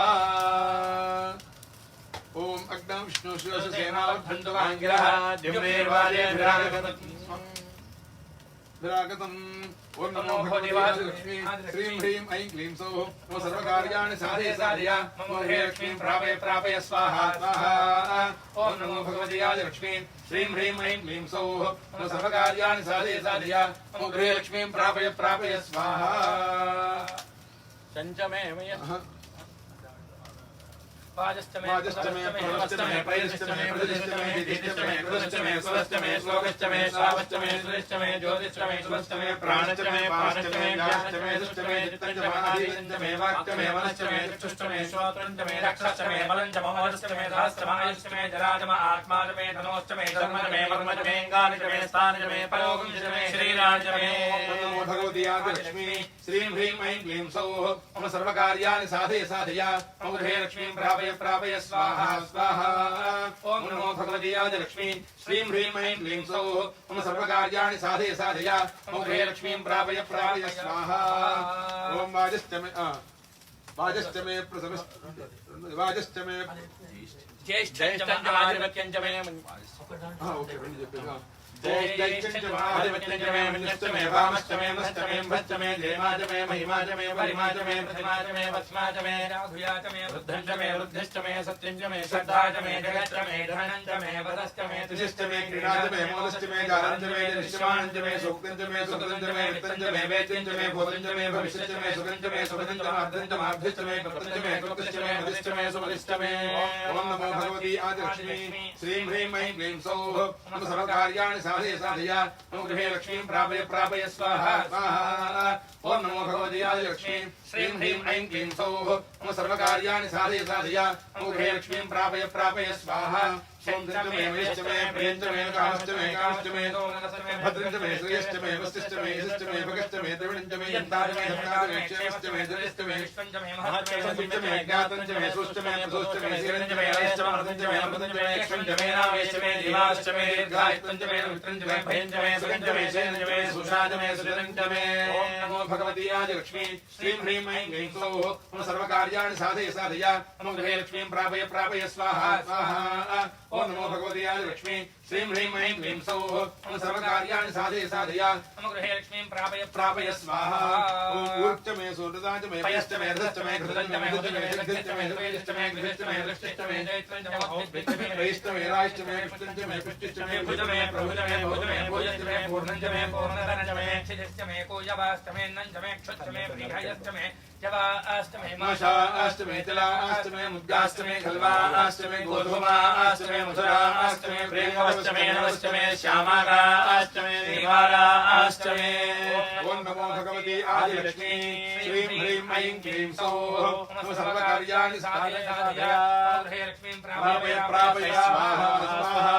ॐ अग्नां विष्णु शिवसेनावर्धन्तवाङ्गिरः द्युम्नेर्वाजेभिरागतम् ॐ नमो भगवती आदिलक्ष्मी श्रीं ह्रीं ऐं क्लीं सौः मम सर्वकार्याणि साधय साधय मम गृहे लक्ष्मीं प्रापय प्रापय स्वाहा स्वाहा ॐ नमो भगवती आदिलक्ष्मी श्रीं ह्रीं ऐं क्लीं सौः मम सर्वकार्याणि साधय साधय मम गृहे लक्ष्मीं प्रापय प्रापय स्वाहा चञ्चमे वाजश्चमे वाजश्चमे पैरश्चमे प्रदिश्चमे दिदिश्चमे कृतश्चमे स्वश्चमे श्लोकश्चमे श्रावश्चमे श्रेष्ठमे ज्योतिश्चमे शुभश्चमे प्राणश्चमे पाणश्चमे व्याश्चमे दुश्चमे चित्तञ्चमे आदिश्चमे वाक्चमे वनश्चमे चक्षुश्चमे श्रोत्रञ्चमे रक्षश्चमे बलञ्चमे अमरश्चमे सहस्रमायुश्चमे जराजमे आत्माजमे धनोश्चमे धर्मजमे वर्मजमेऽङ्गानिजमे स्थानजमे परोगमजमे श्रीराजमे नमो भगवती आदिलक्ष्मी श्रीं ह्रीं ऐं क्लीं सौः मम सर्वकार्याणि साधय साधय मम गृहे लक्ष्मीं प्रापय प्रापय स्वाहा स्वाहा ॐ नमो भगवती आदिलक्ष्मी श्रीं ह्रीं ऐं क्लीं सौः मम सर्वकार्याणि साधय साधय मम गृहे लक्ष्मीं प्रापय प्रापय स्वाहा ॐ वाजश्चमे वाजश्चमे ज्येष्ठञ्चमाधिपत्यञ्चमे जैश्चमे मन्यश्चमे वामश्चमे मश्चमे भश्चमे देवाचमे महिमाचमे परिमाचमे प्रतिमाचमे वत्स्माचमे राघुयाचमे वृद्धञ्चमे वृद्धिश्चमे सत्यञ्चमे श्रद्धाचमे जगच्चमे धनञ्चमे वदश्चमे तुजिश्चमे क्रीडाचमे मोदश्चमे गारञ्चमे निश्चमानञ्चमे सूक्तञ्चमे सुकृतञ्चमे वित्तञ्चमे वेद्यञ्चमे भूतञ्चमे भविष्यञ्चमे सुगञ्चमे सुगन्धञ्चमार्धञ्चमाभ्यश्चमे कृतञ्चमे कृतश्चमे मदिश्चमे सुमदिश्चमे ॐ नमो भगवती आदिलक्ष्मी श्रीं ह्रीं ऐं क्लीं सौः मम सर्वकार्याणि साधय साधय मम गृहे लक्ष्मीं प्रापय प्रापय स्वाहा स्वाहा ॐ नमो भगवती आदिलक्ष्मी श्रीं ह्रीं ऐं क्लीं सौः मम सर्वकार्याणि साधय साधय मम गृहे लक्ष्मीं प्रापय प्रापय स्वाहा सोमश्चमे वैश्चमे प्रियञ्चमे कामश्चमे कामश्चमे भद्रञ्चमे श्रेयश्चमे वसिष्ठमे यशिष्ठमे भगश्चमे द्रविणञ्चमे यन्तारमे धन्तारमे क्षेमश्चमे धरिष्ठमे विश्वञ्चमे महत्चमे पंचमे ज्ञातञ्चमे सुष्ठमे प्रसुष्ठमे श्रीरञ्चमे रयश्चमे अमृतञ्चमे अमृतञ्चमे यक्षञ्चमे नामेश्चमे देवाश्चमे दीर्घायुक्तञ्चमे पवित्रञ्चमे भयञ्चमे सुगञ्चमे शैलञ्चमे सुषाजमे सुरञ्चमे ॐ नमो भगवती आदिलक्ष्मी श्रीं ह्रीं ऐं क्लीं सौः मम सर्वकार्याणि साधय साधय मम गृहे लक्ष्मीं प्रापय प्रापय स्वाहा स्वाहा ॐ नमो भगवती आदिलक्ष्मी श्रीं ह्रीं ऐं क्लीं सौः मम सर्वकार्याणि साधय साधय मम गृहे लक्ष्मीं प्रापय प्रापय स्वाहा ॐ ऊर्चमे सूर्यदाचमे पयश्चमे रथश्चमे घृतञ्चमे घृतञ्चमे द्वैश्चमे गृहश्चमे दृष्टिश्चमे वैष्णवे रायश्चमे पुष्टञ्चमे पुष्टिश्चमे भुजमे प्रभुजमे भोजमे भोजश्चमे पूर्णञ्चमे पूर्णधनञ्चमे क्षितिश्चमे कोजवाश्चमे नञ्चमे क्षुच्छमे प्रियश्चमे जवाश्चमे माशाश्चमे तिलाश्चमे मुद्गाश्चमे खल्वाश्चमे गोधूमाश्चमे मधुराश्चमे प्रेमवश्चमे नवश्चमे श्यामाराश्चमे देवाराश्चमे ॐ नमो भगवती आदिलक्ष्मी श्रीं ह्रीं ऐं क्लीं सौः मम सर्वकार्याणि साधय साधय लक्ष्मीं प्रापय प्रापय स्वाहा स्वाहा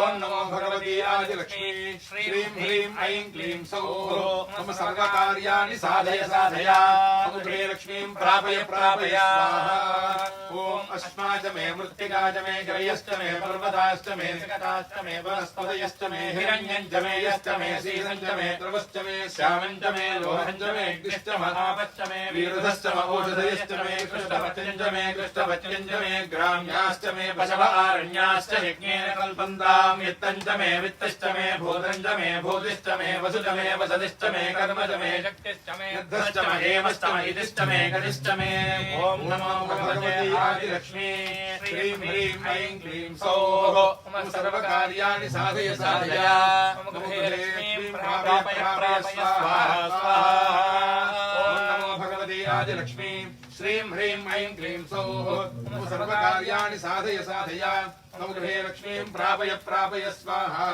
ॐ नमो भगवती आदिलक्ष्मी श्रीं ह्रीं ऐं क्लीं सौः मम सर्वकार्याणि साधय साधय मम गृहे लक्ष्मीं प्रापय प्रापय स्वाहा ॐ अस्माचमे मृत्तिकाचमे गयश्चमे पर्वताश्चमे सकटाश्चमे वनस्पतयश्चमे हिरण्यञ्चमे यश्चमे शीलञ्चमे द्रवश्चमे श्यामञ्चमे लोहञ्चमे कृष्णमहापश्चमे वीरधश्चम औषधयश्चमे कृष्णपत्यञ्चमे कृष्णपत्यञ्चमे ग्राम्याश्चमे पशव आरण्याश्च यज्ञेन कल्पन्ताम् यत्तञ्चमे वित्तश्चमे भूतञ्चमे भूतिश्चमे वसुचमे वसतिश्चमे कर्मचमे शक्तिश्चमे यद्धश्चम हेमश्चम इतिश्चमे गतिश्चमे ॐ नमो भगवते आदिलक्ष्मी श्रीं ह्रीं ऐं क्लीं सौः मम सर्वकार्याणि साधय साधय मम गृहे लक्ष्मीं प्रापय प्रापय स्वाहा स्वाहा ॐ नमो भगवते आदिलक्ष्मी श्रीं ह्रीं ऐं क्लीं सौः मम सर्वकार्याणि साधय साधय मम गृहे लक्ष्मीं प्रापय प्रापय स्वाहा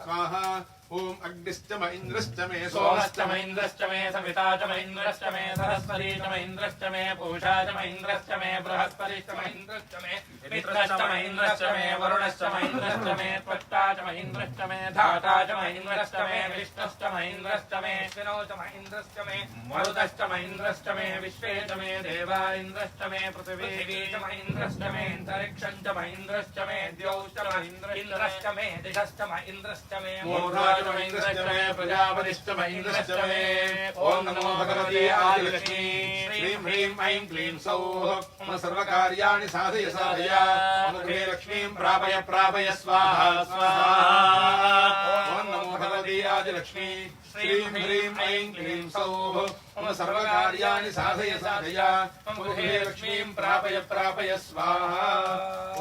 स्वाहा ॐ अग्निश्चम इन्द्रश्चमे सोमश्चम इन्द्रश्चमे सविताचम इन्द्रश्चमे सरस्वतीचम इन्द्रश्चमे पूषाचम इन्द्रश्चमे बृहस्पतिश्चम इन्द्रश्चमे मित्रश्चम इन्द्रश्चमे वरुणश्चम इन्द्रश्चमे त्वष्टाचम इन्द्रश्चमे धाताचम इन्द्रश्चमे विष्णुश्चम इन्द्रश्चमे विष्णुश्चम इन्द्रश्चमे मरुतश्चम इन्द्रश्चमे विश्वेचमे देवा इन्द्रश्चमे पृथिवीचम इन्द्रश्चमे अन्तरिक्षञ्चम इन्द्रश्चमे द्यौश्चम इन्द्रश्चमे दिशश्चम इन्द्रश्चमे इन्द्रश्चमे प्रजापतिश्चम इन्द्रश्चमे ॐ नमो भगवते आदिलक्ष्मी श्रीं ह्रीं ऐं क्लीं सौः मम सर्वकार्याणि साधय साधय मम गृहे लक्ष्मीं प्रापय प्रापय स्वाहा स्वाहा ॐ नमो भगवते आदिलक्ष्मी श्रीं ह्रीं ऐं क्लीं सौः मम सर्वकार्याणि साधय साधय मम गृहे लक्ष्मीं प्रापय प्रापय स्वाहा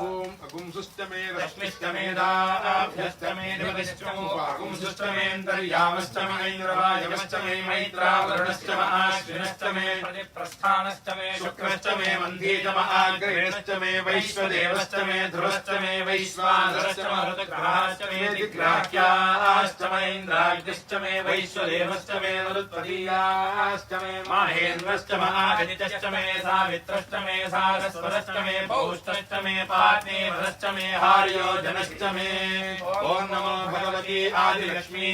ॐ अगुंसुश्चमे रश्मिश्चमेदाभ्यश्चमे दिवतिश्चमुपागुंसुश्चमेऽन्तर्यामश्चमे ऐन्द्रवायवश्चमे मैत्रा वरुणश्चम आश्विनश्चमे प्रतिप्रस्थानश्चमे शुक्रश्चमे मन्धीचम आग्रेणश्चमे वैश्वदेवश्चमे ध्रुवश्चमे वैश्वानरश्चम ऋतग्रहाश्चमे दिग्राह्याश्चमे इन्द्राग्निश्चमे वैश्वदेवश्चमे मरुत्वदीयाश्चमे माहेन्द्रश्चम आगदितश्चमे सावित्रश्चमे सारस्वतश्चमे पौष्टश्चमे पात्ने वरश्चमे हार्योजनश्चमे ॐ नमो भगवती आदिलक्ष्मी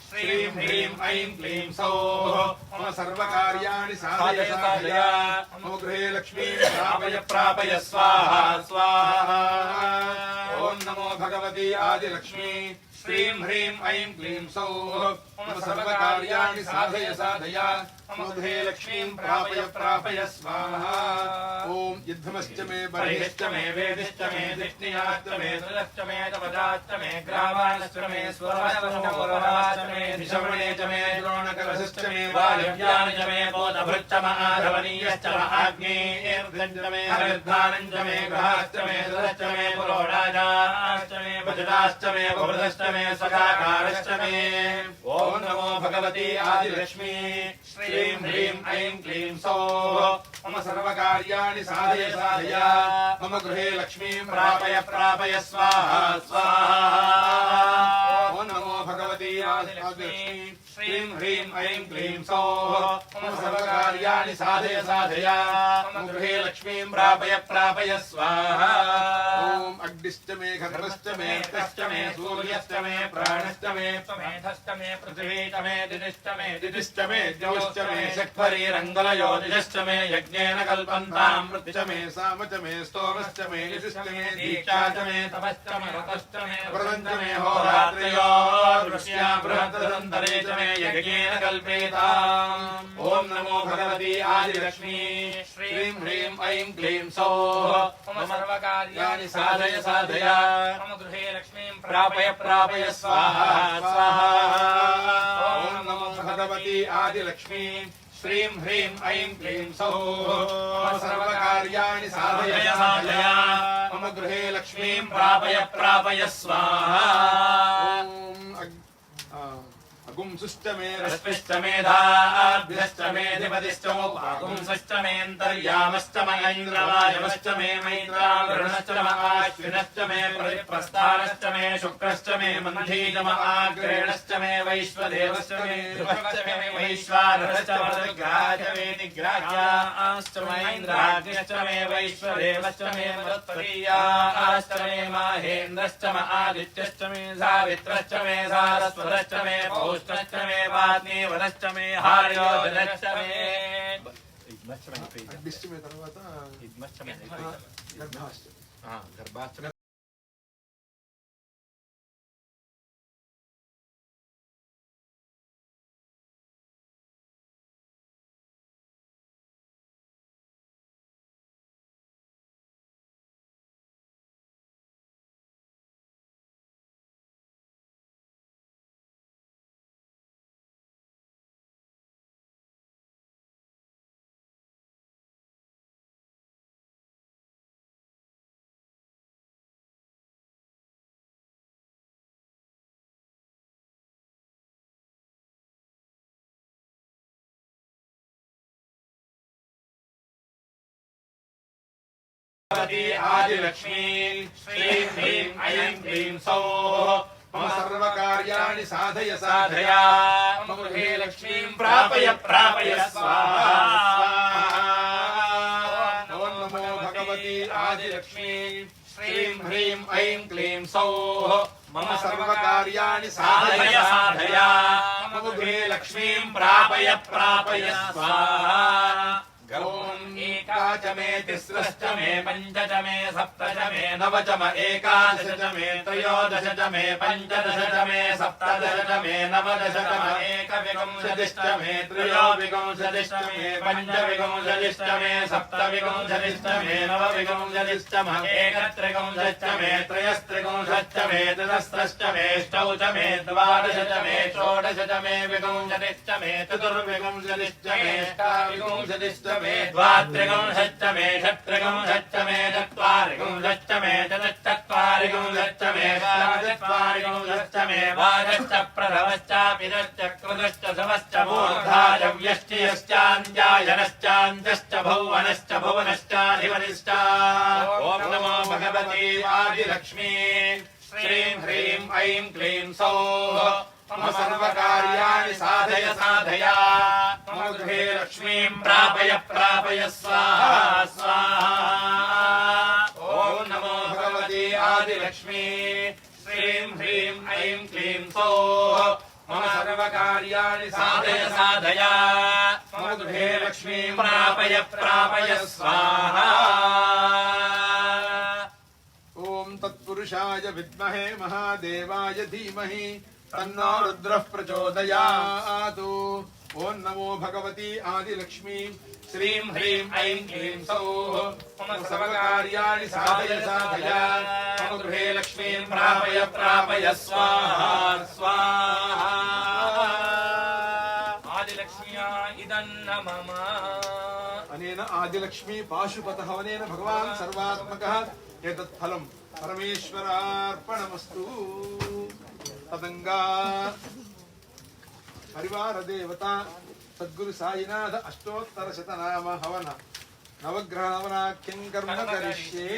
श्रीं ह्रीं ऐं क्लीं सौः मम सर्वकार्याणि साधय साधय मम गृहे लक्ष्मीं प्रापय प्रापय स्वाहा स्वाहा ॐ नमो भगवती आदिलक्ष्मी श्रीं ह्रीं ऐं क्लीं सौः मम सर्वकार्याणि साधय साधय मम गृहे लक्ष्मीं प्रापय प्रापय स्वाहा ॐ युद्धमश्चमे बर्हिश्चमे वेदिश्चमे दिष्णियाश्चमे त्रिदश्चमे तपदाश्चमे ग्रावाश्चमे स्वराश्चमे धिषवणेचमे द्रोणकलशश्चमे वायव्यानिचमे बोधभृच्चम आधवनीयश्चम आग्नेयर्धञ्चमे हरिर्धानञ्चमे ग्रहाश्चमे त्रिदश्चमे पुरोडाजाश्चमे वज्राश्चमे बहुधश्चमे सखाकारश्चमे ॐ नमो भगवती आदिलक्ष्मी श्रीं ह्रीं ऐं क्लीं सौः मम सर्वकार्याणि साधय साधय मम गृहे लक्ष्मीं प्रापय प्रापय स्वाहा स्वाहा ॐ नमो भगवती आदिलक्ष्मी श्रीं ह्रीं ऐं क्लीं सौः मम सर्वकार्याणि साधय साधय मम गृहे लक्ष्मीं प्रापय प्रापय स्वाहा ॐ अग्निश्च मे खर्वश्च मे तश्च मे सूर्यश्च मे प्राणश्च मे त्वमेधश्च मे पृथिवी च मे दिदिश्च मे द्यौश्च मे शक्वरीरङ्गलयोनिजश्च मे यज्ञेन कल्पन्ताम् मृत्युश्च मे साम च मे स्तोमश्च मे यजुश्च मे दीक्षा च मे तपश्च मे रतश्च मे व्रतञ्च मे होरात्र्योर्वश्या बृहद्रदन्तरे च मे यज्ञेन कल्पेताम् ॐ नमो भगवती आदिलक्ष्मी श्रीं ह्रीं ऐं क्लीं सौः मम सर्वकार्याणि साधय साधय मम गृहे लक्ष्मीं प्रापय प्रापय स्वाहा स्वाहा ॐ नमो भगवती आदिलक्ष्मी श्रीं ह्रीं ऐं क्लीं सौः मम सर्वकार्याणि साधय साधय मम गृहे लक्ष्मीं प्रापय प्रापय स्वाहा अगुंसुश्च मे रश्मिश्च मेधाभ्यश्च मे धिपतिश्च मुपागुंसश्च मेऽन्तर्यामश्च मयैन्द्रवायवश्च मे मैत्रावरुणश्च महाश्विनश्च मे प्रतिप्रस्थानश्च मे शुक्रश्च मे मन्थीज महाग्रेणश्च मे वैश्वदेवश्च मे ध्रुवश्च मे वैश्वानरश्च मरुद्ग्राह्य मे निग्राह्याश्च महेन्द्राग्निश्च मे वैश्वदेवश्च मे मरुत्तरीयाश्च मे माहेन्द्रश्च महादित्यश्च मे सावित्रश्च मे सारस्वतश्च मे पौष्णश्च मे वाग्मी वनश्च मे हार्योदनश्च मे अग्निश्च मे తర్వాత గర్భాశ్చ आदिलक्ष्मी श्रीं ह्रीं ऐं क्लीं सौः मम सर्वकार्याणि साधय साधय मम गृहे लक्ष्मीं प्रापय प्रापय स्वाहा ॐ नमो भगवती आदिलक्ष्मी श्रीं ह्रीं ऐं क्लीं सौः मम सर्वकार्याणि साधय साधय मम गृहे लक्ष्मीं प्रापय प्रापय स्वाहा ॐ एका च मे तिस्रश्च मे पञ्च च मे सप्त च मे नव च म एकादश च मे त्रयोदश च मे पञ्चदश च मे सप्तदश च मे नवदश च म एकविंशतिश्च मे त्रयोविंशतिश्च मे पञ्चविंशतिश्च मे सप्तविंशतिश्च मे नवविंशतिश्च म एकत्रिंशच्च मे त्रयस्त्रिंशच्च मे चतुस्रश्च मे अष्टौ च मे द्वादश च मे षोडश च मे विंशतिश्च मे चतुर्विंशतिश्च मे अष्टाविंशतिश्च मे द्वात्रिंशच्च मे षट्त्रिंशच्च मे चत्वारिंशच्च मे चतुश्चत्वारिंशच्च मे पञ्चचत्वारिंशच्च मे वाजश्च प्रथमश्चापिदश्च कृतश्च समश्च मूर्धायव्यश्च यश्चाञ्जायनश्चाञ्जश्च भुवनश्च भुवनश्चाधिपतिश्च ॐ नमो भगवती आदिलक्ष्मी श्रीं ह्रीं ऐं क्लीं सौः मम सर्वकार्याणि साधय साधय मम गृहे लक्ष्मीं प्रापय प्रापय स्वाहा स्वाहा ॐ नमो भगवती आदिलक्ष्मी श्रीं ह्रीं ऐं क्लीं सौः मम सर्वकार्याणि साधय साधय मम गृहे लक्ष्मीं प्रापय प्रापय स्वाहा ॐ तत्पुरुषाय विद्महे महादेवाय धीमहि तन्नो रुद्रः प्रचोदयात् ॐ नमो भगवती आदिलक्ष्मी श्रीं ह्रीं ऐं क्लीं सौः मम सर्वकार्याणि साधय साधय मम गृहे लक्ष्मीं प्रापय प्रापय स्वाहा स्वाहा आदिलक्ष्म्या इदन्न मम अनेन आदिलक्ष्मी पाशुपत हवनेन भगवान् सर्वात्मकः एतत् फलं परमेश्वरार्पणमस्तु तदंगा परिवार देवता सद्गुरु साईनाथ अष्टोत्तर शतनाम हवन नवग्रह हवनाख्यं कर्म करिष्ये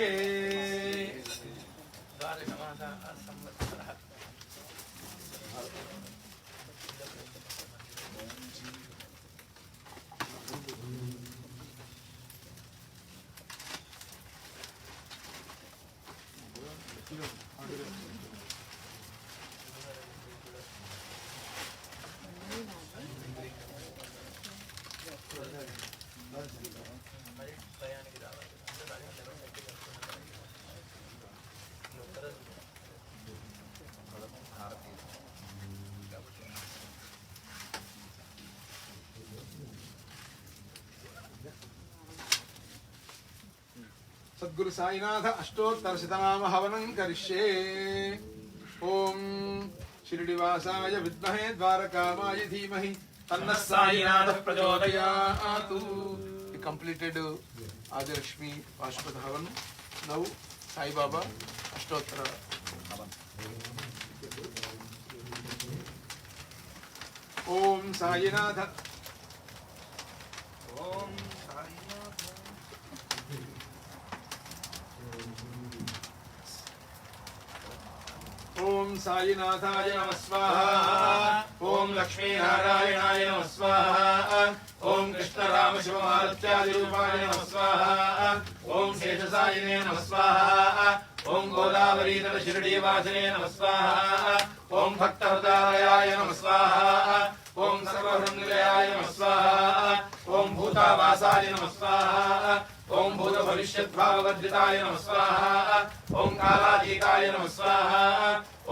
सद्गुरु साईनाथ अष्टोत्तर शतनाम हवनं करिष्ये। ओम शिरडिवासाय विद्महे द्वारकामाय धीमहि तन्नः साईनाथ प्रचोदयातु। कंप्लीटेड आदिलक्ष्मी पाशुपत हवन। नौ साई बाबा अष्टोत्तर हवन। ओम साईनाथ ओम ओम साईनाथाय नमः स्वाहा। ओम लक्ष्मी नारायणाय नमः स्वाहा। ओम कृष्ण राम शिव मारुत्यादि रूपाय नमः स्वाहा। ओम शेषसायिने नमः स्वाहा। ओम गोदावरी तट शिरडी वासिने नमः स्वाहा। ओम भक्तहृदयाय नमः स्वाहा। ओम सर्वहृन्निलयाय नमः स्वाहा। ओम भूतावासाय नमः स्वाहा। ओम भूत भविष्यद्भाववर्जिताय नमः स्वाहा। ओम कालातीताय नमः स्वाहा।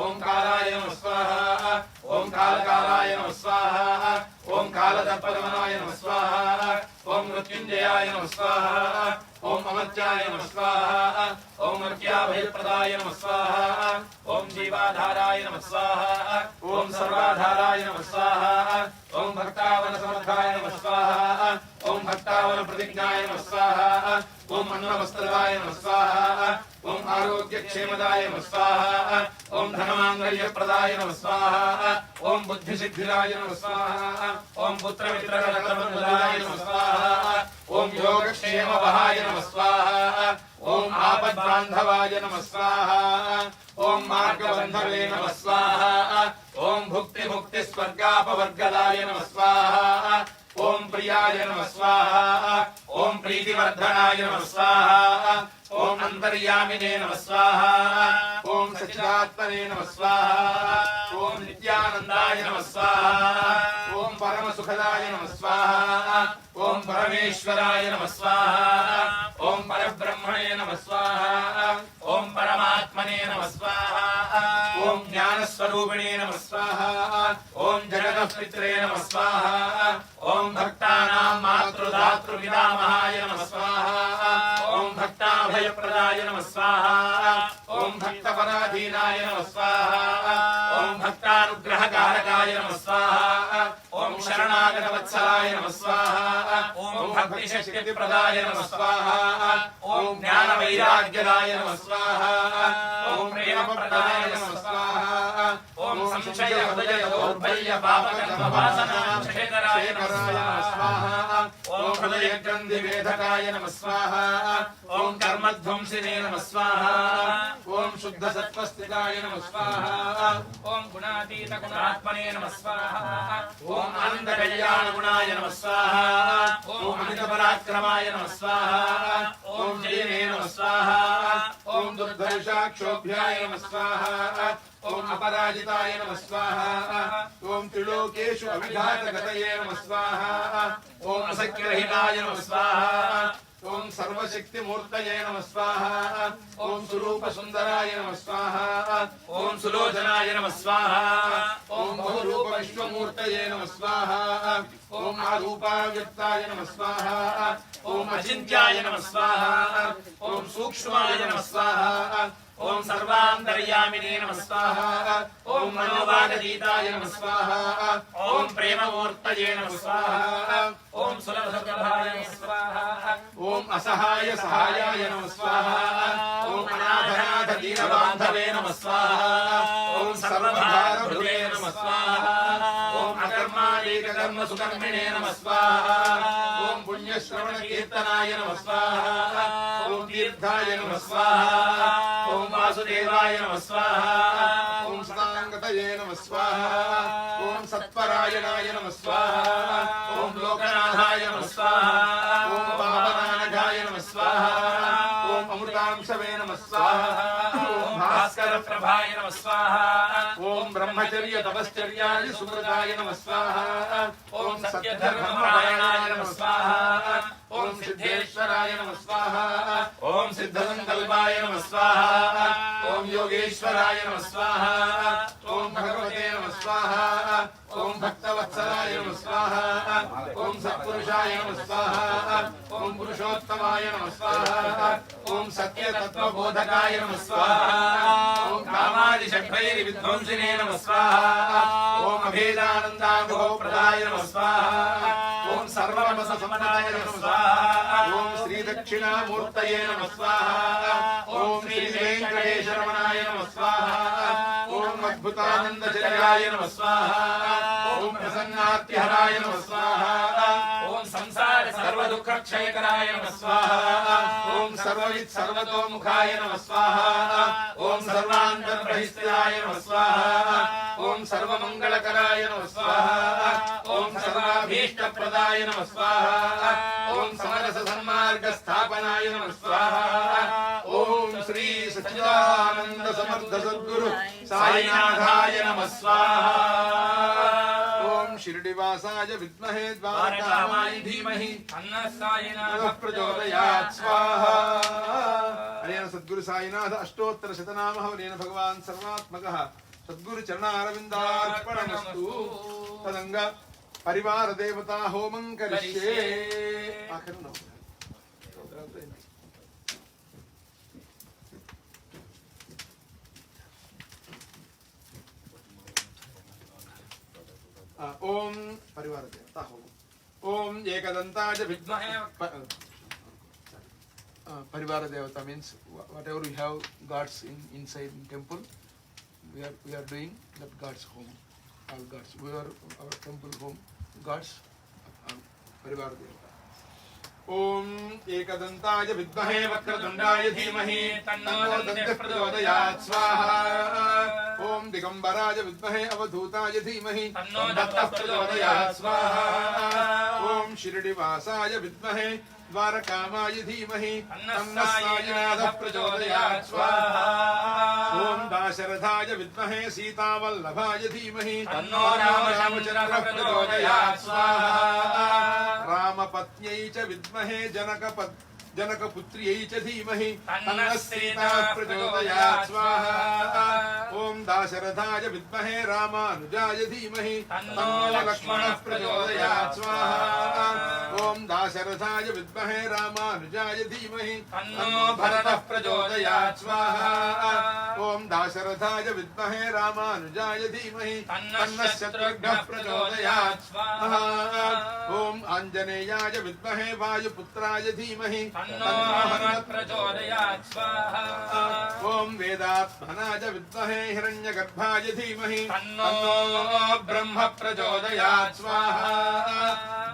ओम कालाय नमः स्वाहा। ओम कालकालाय नमः स्वाहा। ओम कालदर्पदमनाय नमः स्वाहा। ओम मृत्युंजयाय नमः स्वाहा। ओम अमर्त्याय नमः स्वाहा। ओम मर्त्याभयप्रदाय नमः स्वाहा। ओम जीवाधाराय नमः स्वाहा। ओम सर्वाधाराय नमः स्वाहा। ओम भक्तावन समर्थाय नमः स्वाहा। ओम भक्तावन प्रतिज्ञाय नमः स्वाहा। ओम अन्नवस्त्रदाय नमः स्वाहा। ओम आरोग्यक्षेमदाय नमः स्वाहा। ओम धनमांगल्यप्रदाय नमः स्वाहा। ओम बुद्धिसिद्धिदाय नमः स्वाहा। ओम पुत्रमित्रकलत्रबन्धुदाय नमः स्वाहा। ओम योगक्षेमवहाय नमः स्वाहा। ओम आपद्बान्धवाय नमः स्वाहा। ओम मार्गबन्धवे नमः स्वाहा। ओम भुक्तिमुक्तिस्वर्गापवर्गदाय नमः स्वाहा। ओम प्रियाय नमः स्वाहा। ओम प्रीतिवर्धनाय नमः स्वाहा। ओम अंतर्यामिने नमः स्वाहा। ओम सच्चिदात्मने नमः स्वाहा। ओम नित्यानंदाय नमः स्वाहा। ओम परम सुखदाय नमः स्वाहा। ओम परमेश्वराय नमः स्वाहा। ओम परब्रह्मणे नमः स्वाहा। ओम परमात्मने नमः स्वाहा। ओम ज्ञानस्वरूपिणे नमः स्वाहा। ओम जगतपित्रे नमः स्वाहा। ओम भक्तानां मातृदातृपितामहाय नमः स्वाहा। ओम भक्ताभयप्रदाय नमः स्वाहा। ओम भक्तपराधीनाय नमः स्वाहा। ओम भक्तानुग्रहकारकाय नमः स्वाहा। ओम शरणागतवत्सलाय नमः स्वाहा। ओम भक्तिशक्तिप्रदाय नमः स्वाहा। ओम ज्ञानवैराग्यदाय नमः स्वाहा। ओम प्रेमप्रदाय नमः स्वाहा। ओम संशय हृदय दौर्बल्य पापकर्मवासनाक्षेत्राय नमः स्वाहा। ओम हृदयग्रन्थिवेधकाय नमः स्वाहा। ओम कर्मध्वंसिने नमः स्वाहा। ओम शुद्धसत्त्वस्थिताय नमः स्वाहा। ओम गुणातीत गुणात्मने नमः स्वाहा। ओम आनन्दकल्याणगुणाय नमः स्वाहा। ओम अमितपराक्रमाय नमः स्वाहा। ओम जयिने नमः स्वाहा। ओम दुर्धर्षाक्षोभ्याय नमः स्वाहा। ओम अपराजिताय नमः स्वाहा। ओम त्रिलोकेषु अविघातगतये नमः स्वाहा। ओम असख्यरहिताय नमः स्वाहा। ओम सर्वशक्तिमूर्तये नमः स्वाहा। ओम स्वरूपसुन्दराय नमः स्वाहा। ओम सुलोचनाय नमः स्वाहा। ओम बहुरूपविश्वमूर्तये नमः स्वाहा। ओम आरूपाव्यक्ताय नमः स्वाहा। ओम अचिन्त्याय नमः स्वाहा। ओम सूक्ष्माय नमः स्वाहा। ओम सर्वान्तर्यामिने नमः स्वाहा। ओम मनोभागजीताय नमः स्वाहा। ओम प्रेममूर्तये नमः स्वाहा। ओम सुलभसुलभाय नमः स्वाहा। ओम असहाय सहायाय नमः स्वाहा। ओम अनाथनाथ दीनबान्धवे नमः स्वाहा। ओम सर्वभारभृते नमः स्वाहा। ओम अकर्माणेककर्म सुकर्मिणे नमः स्वाहा। ओम पुण्यश्रवणकीर्तनाय नमः स्वाहा। ओम तीर्थाय नमः स्वाहा। ओम वासुदेवाय नमः स्वाहा। ओम सदांगतये नमः स्वाहा। ओम सत्परायणाय नमः स्वाहा। ओम लोकनाथाय नमः स्वाहा। ओम पावनानघाय नमः स्वाहा। ओम अमृतांशवे नमः स्वाहा। ओम भास्कर प्रभाय नमः स्वाहा। ओम ब्रह्मचर्य तपश्चर्यादि सुकृताय नमः स्वाहा। ओम सत्यधर्मपरायणाय नमः स्वाहा। ओम सिद्धेश्वराय नमः स्वाहा। ओम सिद्धसंकल्पाय नमः स्वाहा। ओम योगेश्वराय नमः स्वाहा। ओम भगवते नमः स्वाहा। ओम भक्तवत्सलाय नमः स्वाहा। ओम सत्पुरुषाय नमः स्वाहा। ओम पुरुषोत्तमाय नमः स्वाहा ॐ सत्यतत्त्वबोधकाय नमः स्वाहा ॐ कामादिषड्भैर्विध्वंसिने नमः स्वाहा ॐ अभेदानन्दानुभवप्रदाय नमः स्वाहा ॐ सर्वरमसम्मताय नमः स्वाहा ॐ श्रीदक्षिणामूर्तये नमः स्वाहा ॐ श्रीवेङ्कटेशरमणाय नमः स्वाहा ॐ अद्भुतानन्दचर्याय नमः स्वाहा ॐ प्रसन्नात्यहराय नमः स्वाहा ॐ संसार सर्वदुःखक्षयकराय नमः स्वाहा ॐ सर्ववित् सर्वतोमुखाय नमः स्वाहा ॐ सर्वान्तर्बहिस्थिताय नमः स्वाहा ॐ सर्वमङ्गलकराय नमः स्वाहा ॐ सर्वाभीष्टप्रदाय नमः स्वाहा ॐ समरससन्मार्गस्थापनाय नमः स्वाहा ॐ श्री सच्चिदानन्द समर्थ सद्गुरु साईनाथाय नमः स्वाहा ॐ शिरडिवासाय विद्महे द्वारकामाय धीमहि तन्नः साईनाथः प्रचोदयात् स्वाहा अनेन सद्गुरु साईनाथ अष्टोत्तर शतनामः वरेण भगवान् सर्वात्मकः सद्गुरु चरणारविन्दार्पणमस्तु तदंग परिवार देवता होमं करिष्ये आखिर नौ ओम परिवार देवता होम ओम एकदंताय विद्महे परिवार देवता means whatever we have gods inside temple we are doing that gods home all gods we are our temple home gods परिवार देवता ओम एकदंताय विद्महे वक्रतुंडाय धीमहि तन्नो दन्तः प्रचोदयात् स्वाहा ओम दिगंबराय विद्महे अवधूताय धीमहि तन्नो दन्तः प्रचोदयात् स्वाहा ओम शिरडिवासाय विद्महे द्वारकामाय धीमहि तन्नः साईनाथः प्रचोदयात् स्वाहा ओम दाशरथाय विद्महे सीतावल्लभाय धीमहि तन्नो रामचन्द्रः प्रचोदयात् स्वाहा रामपत्न्यै च विद्महे जनकपुत्र्यै च धीमहि तन्नः सीता प्रचोदयात् स्वाहा ओम दाशरथाय विद्महे रामानुजाय धीमहि तन्नो लक्ष्मणः प्रचोदयात् स्वाहा ओम दाशरथाय विद्महे रामानुजाय धीमहि तन्नो भरतः प्रचोदयात् स्वाहा ओम दाशरथाय विद्महे रामानुजाय धीमहि तन्नः शत्रुघ्नः प्रचोदयात् स्वाहा ओम आञ्जनेयाय विद्महे वायुपुत्राय धीमहि तन्नो हनुमः प्रचोदयात् स्वाहा ओम वेदात्मनाय विद्महे हिरण्यगर्भाय धीमहि तन्नो ब्रह्म प्रचोदयात् स्वाहा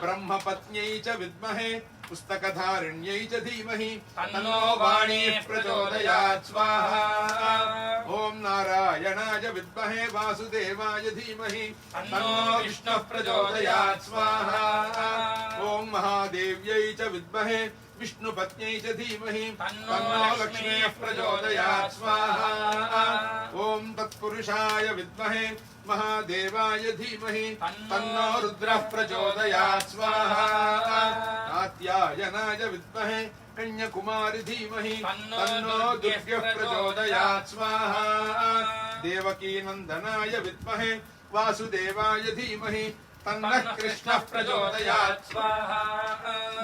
ब्रह्मपत्न्यै च विद्महे पुस्तकधारिण्यै च धीमहि तन्नो वाणी प्रचोदयात् स्वाहा ओम नारायणाय विद्महे वासुदेवाय धीमहि तन्नो विष्णुः प्रचोदयात् स्वाहा ओम महादेव्यै च विद्महे विष्णुपत्न्यै च धीमहि तन्नो लक्ष्मीः प्रचोदयात् स्वाहा ओम तत्पुरुषाय विद्महे महादेवाय धीमहि तन्नो रुद्रः प्रचोदयात् स्वाहा कात्यायनाय विद्महे कन्याकुमारी धीमहि तन्नो दुर्गः प्रचोदयात् स्वाहा देवकीनन्दनाय विद्महे वासुदेवाय धीमहि तन्नः कृष्णः प्रचोदयात् स्वाहा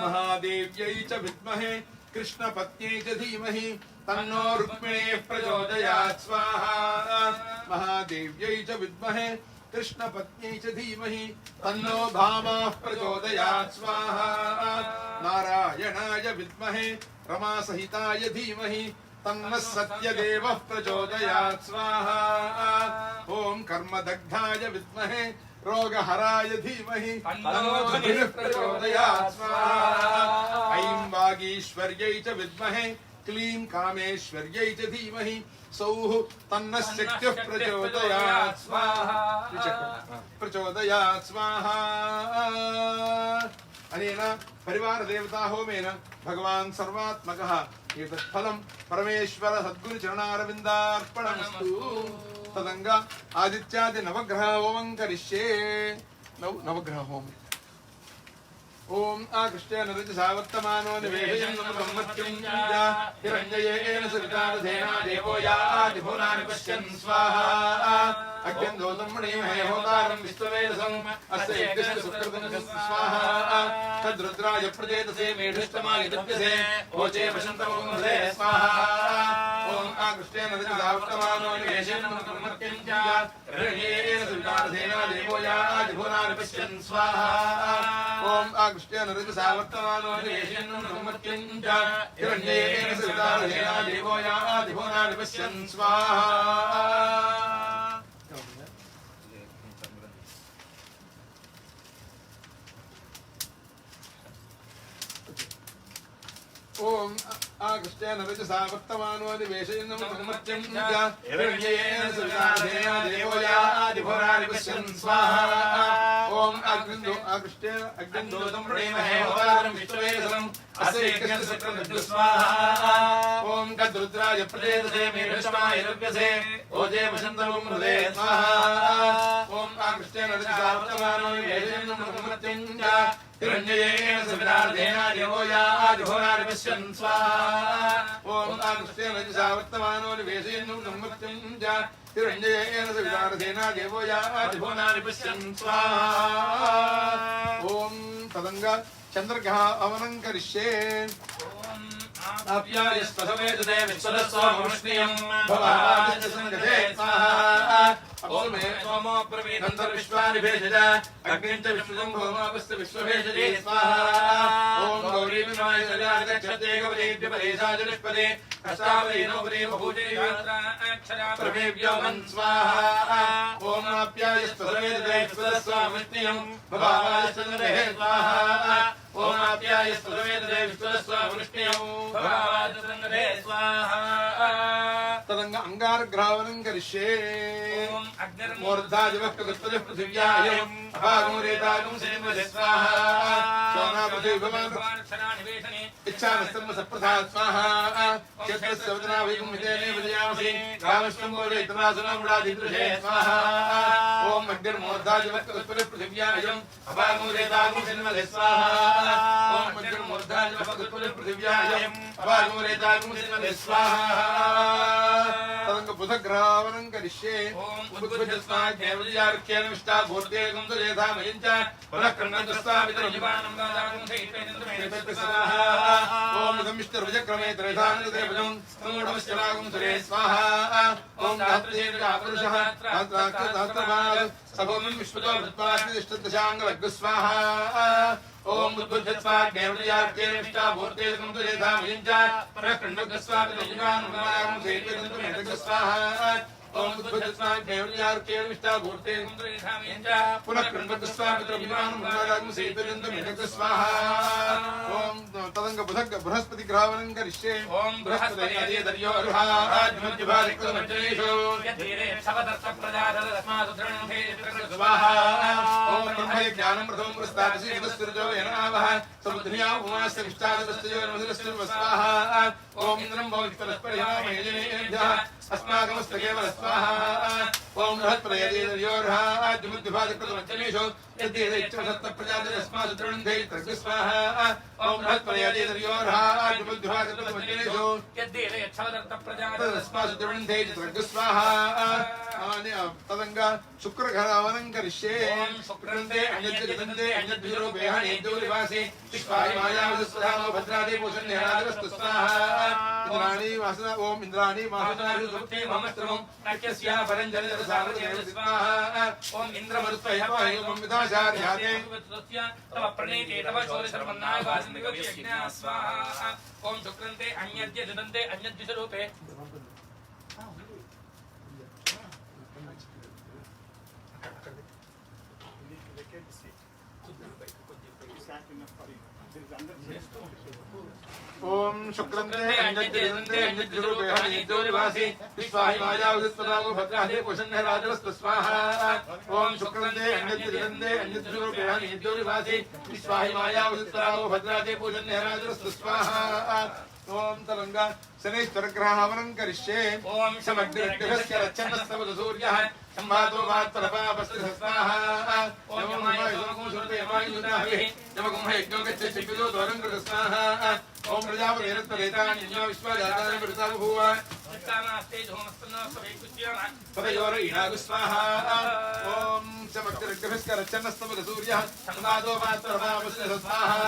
महादेव्यै च विद्महे कृष्णपत्न्यै च धीमहि तन्नो रुक्मिणीः प्रचोदयात् स्वाहा महादेव्यै च विद्महे कृष्णपत्न्यै च धीमहि तन्नो भामाः प्रचोदयात् स्वाहा नारायणाय विद्महे रमासहिताय धीमहि तन्नः सत्यदेवः प्रचोदयात् स्वाहा ओम कर्मदग्धाय विद्महे रोगहराय धीमहि तन्नो धनुः प्रचोदयात् स्वाहा ऐं वागीश्वर्यै च विद्महे क्लीं कामेश्वर्यै च धीमहि सौः तन्नः शक्तिः प्रचोदयात् स्वाहा प्रचोदयात् स्वाहा अनेन परिवार देवता होमेन भगवान् सर्वात्मकः एतत् फलं परमेश्वर सद्गुरु चरणारविन्दार्पणमस्तु तदंग आदित्यादि नवग्रह होमं करिष्ये नवग्रह होम ओम आकृष्टेन रजसा वर्तमानो निवेशयन् ब्रह्मत्युञ्ज हिरण्ययेन सवितारथेन देवो यादिभुवनानि पश्यन् स्वाहा अग्निं दोतं मणिमहे होतारं विश्ववेदसम् अस्य यज्ञस्य सुकृतं स्वाहा तद्रुद्राय प्रजेतसे मेढुष्टमाय दप्यसे ओचे वसन्तमोमसे स्वाहा ओम आकृष्टेन रजसा वर्तमानो निवेशयन् ब्रह्मत्युञ्ज हिरण्ययेन सवितारथेन देवो यादिभुवनानि पश्यन् स्वाहा ओम आकृष्टेन रजसा वर्तमानो निवेशयन् ब्रह्मत्युञ्ज हिरण्ययेन सवितारथेन देवो यादिभुवनानि पश्यन् स्वाहा ओम आकृष्टेन रजसा वर्तमानो निवेशयन् ब्रह्मत्युञ्ज हिरण्ययेन सवितारथेन देवो यादिभुवनानि पश्यन् स्वाहा ओम आकृष्टेन अग्निं दोतं मणिमहे होतारं विश्ववेदसम् अस्य यज्ञस्य सुकृतं स्वाहा ओम तद्रुद्राय प्रजेतसे मेढुष्टमाय दप्यसे ओजे वसन्तमोमसे स्वाहा ओम आकृष्टेन रजसा वर्तमानो निवेशयन् ब्रह्मत्युञ्ज हिरण्ययेन सवितारथेन देवो यादिभुवनानि पश्यन् स्वाहा ओम आकृष्टेन रजसा वर्तमानो निवेशयन् ब्रह्मत्युञ्ज हिरण्ययेन सवितारथेन देवो यादिभुवनानि पश्यन् स्वाहा ओम तदंग चंद्रग्रह अवनं करिष्ये आप्यायस्पथवेदते विश्वदस्वामृष्णियम् भवावादित्य संगते स्वाहा ओम मे सोमो प्रवीदन्तर्विश्वानि भेषज अग्निं च विश्वं भौमापस्य विश्वभेषजे स्वाहा ओम गौरी विमाय सजागच्छते गवदेभ्य परेशाजनिष्पदे कष्टावलीनोपरि बभूजे अक्षरा प्रमेभ्यो मन् स्वाहा ओम आप्यायस्पथवेदते विश्वदस्वामृष्णियम् भवावादित्य संगते स्वाहा ओम आप्यायस्पथवेदते विश्वदस्वामृष्णियम् भवावादित्य संगते स्वाहा तदंग अंगारग्रावनं करिष्ये ओम मूर्धादिवक्तगुप्तजः पृथिव्यायम् अपागोरेतागं सेवसे स्वाहा सोनापतिभवान् इच्छानस्तर्म सप्रसाद स्वाहा क्षेत्रस्य वदनावैकं विजयने विजयामसि रामस्वं गोजयितवासुनामुडाधिदृशे स्वाहा ओम अग्निर्मूर्धादिवक्तगुप्तजः पृथिव्यायम् अपागोरेतागं सेवसे स्वाहा ओम अग्निर्मूर्धादिवक्तगुप्तजः पृथिव्यायम् अपागोरेतागं सेवसे स्वाहा तदंग बुधग्रावनं करिष्ये उद्भुजस्मात् देवयार्क्येन विष्टा भूर्तेगं तुजेधा मयञ्च पुनः कर्णजस्वावितरजिवानं गादागं सहितेन्द्रमेतत् स्वाहा ओम इदमिष्टरुजक्रमे त्रयधानदेवजं स्तोढमश्चरागं सुरे स्वाहा ओम धात्रशेर्गापुरुषः धात्राकृतात्रभाग सभोमिं विश्वतो वृत्पातिष्ठदशाङ्गलग् स्वाहा ओम उद्भुजस्मात् देवयार्क्येन विष्टा भूर्तेगं तुजेधा मयञ्च पुनः कर्णजस्वावितरजिवानं गादागं सहितेन्द्रमेतत् स्वाहा ओम उद्भुजस्मात् देवयार्क्येन विष्टा भूर्तेगं तुजेधा मयञ्च पुनः कर्णजस्वावितरजिवानं गादागं सहितेन्द्रमेतत् स्वाहा ओम तदंग बृहस्पति ग्रावनं करिष्ये ओम बृहस्पति दर्यो रुहाज्मज्जभारिक्तमज्जनेषु यद्धीरे शवदत्त प्रजातस्मादुद्धरणे स्वाहा ओम ब्रह्मय ज्ञानं प्रथमं प्रस्तावसि वस्तुर्जो येनावः समुद्रिया उमास्य विष्टादस्तयो नमस्ते स्वाहा ओम इंद्रं भविष्यत्परिहामयेनेभ्यः अस्माकमस्तकेवल स्वाहा ओम बृहत्प्रयदेर्योर्हाज्मज्जभारिक्तमज्जनेषु यद्धीरे इच्छवदत्त प्रजातस्मादुद्धरणे स्वाहा ओम बृहत्प्रयदेर्योर्हाज्मज्जभारिक्तमज्जनेषु यद्धीरे शवदत्त तस्मादुद्धरणे स्वाहा तदंग शुक्रघरावनं करिष्ये ओम शुक्रन्ते अन्यद्विदन्ते अन्यद्विरूपेण नेद्योनिवासी विश्वाय मायावसुधानो भद्रादि पूषण्यराजस्तु स्वाहा इंद्राणी वासना ओम इंद्राणी वासना सुप्ते ममस्त्रमं नक्यस्या परञ्जलसारथेन स्वाहा ओम इंद्रमरुत्वयमं विदाचार्याते तव प्रणीते तव शौर्यसर्वन्नाय वासनिकव्यज्ञा स्वाहा ओम शुक्रन्ते अन्यद्विदन्ते अन्यद्विरूपे ओम शुक्रन्ते अन्यद्विदन्ते अन्यद्विरूपेण नेद्योनिवासी विश्वाय मायावसुधानो भद्रादि पूषण्यराजस्तु स्वाहा ओम शुक्रन्ते अन्यद्विदन्ते अन्यद्विरूपेण नेद्योनिवासी विश्वाय मायावसुधानो भद्रादि पूषण्यराजस्तु स्वाहा ओम तलंग शनैश्वरग्रहावनं करिष्ये ओम समग्रग्रहस्य रक्षणस्तव सूर्यः संवादो वात्तरपापस्ति स्वाहा ओम माय युधाभिः नमगुं यज्ञो गच्छति पितो दोरं कृत स्वाहा ओम प्रजापतिरत्तरेतान्यो विश्वजातानि मृता बभूव उत्तामास्ते धूमस्तन्नस्ते कुज्यामा पदयोर ईणागु स्वाहा ओम समग्ररक्तभिस्करच्चन्नस्तमद सूर्यः संवादो पात्रभावस्य स्वाहा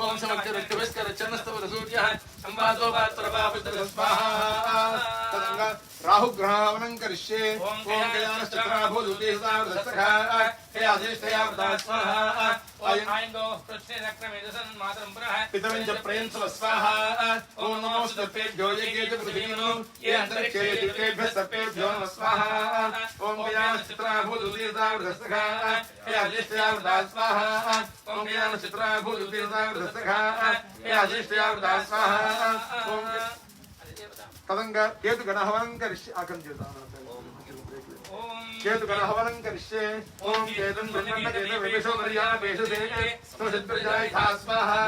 ओम समग्ररक्तभिस्करच्चन्नस्तमद सूर्यः संवादो पात्रभावस्य स्वाहा तदंगा राहु ग्रहणं करिष्ये ओम गयानश्चक्राभूतुतेसावदस्तखा हे आदेशया वदा स्वाहा आयंगो प्रत्येकक्रमेदसन मातरं पुरः पितरं च प्रयन्त स्वाहा ओम नमो सर्पेभ्यो यज्ञेत पृथिवीनो ये अंतरिक्षे दिव्येभ्यः सर्पेभ्यो नमः स्वाहा ओम गयानश्चक्राभूतुतेसावदस्तखा हे आदेशया वदा स्वाहा ओम गयानश्चक्राभूतुतेसावदस्तखा हे आदेशया वदा स्वाहा ओम तदंगा केतु गणहवनं करिष्ये केतु गणहवनं करिष्ये ओम केतुं ब्रह्मण्ड केतु विवेशो मर्या पेशसे समसिद्धिर्जाय था स्वाहा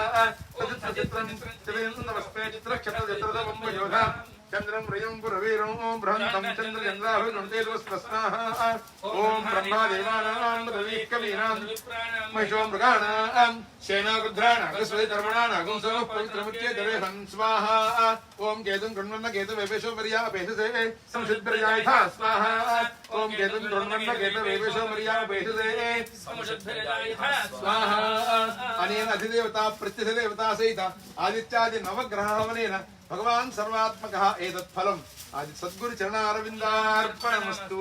तदित्रचित्रं त्रिवेन्द्रवस्पे चित्रक्षत्रचित्रदमं योधा चंद्रं रयं पुरवीरं ओम बृहन्तं चन्द्रचन्द्राभिनुतेजस्वस्वाहा ओम ब्रह्मादेवानां रविः कवीनां महिषो मृगाणां सेनागुध्राणागस्वतिधर्मणानागुं सो पवित्रमुच्ये देवेहं स्वाहा ओम केतुं गृह्णन्न केतु वेवेशो मर्या पेशसे संसिद्धिर्जाय था स्वाहा ओम केतुं गृह्णन्न केतु वेवेशो मर्या पेशसे समुषद्भिर्जाय था स्वाहा अनेन अधिदेवता प्रत्यधिदेवता सहित आदित्यादि नवग्रहहवनेन भगवान सर्वात्मकः एतत् फलम् आदि सद्गुरु चरणारविन्दार्पणमस्तु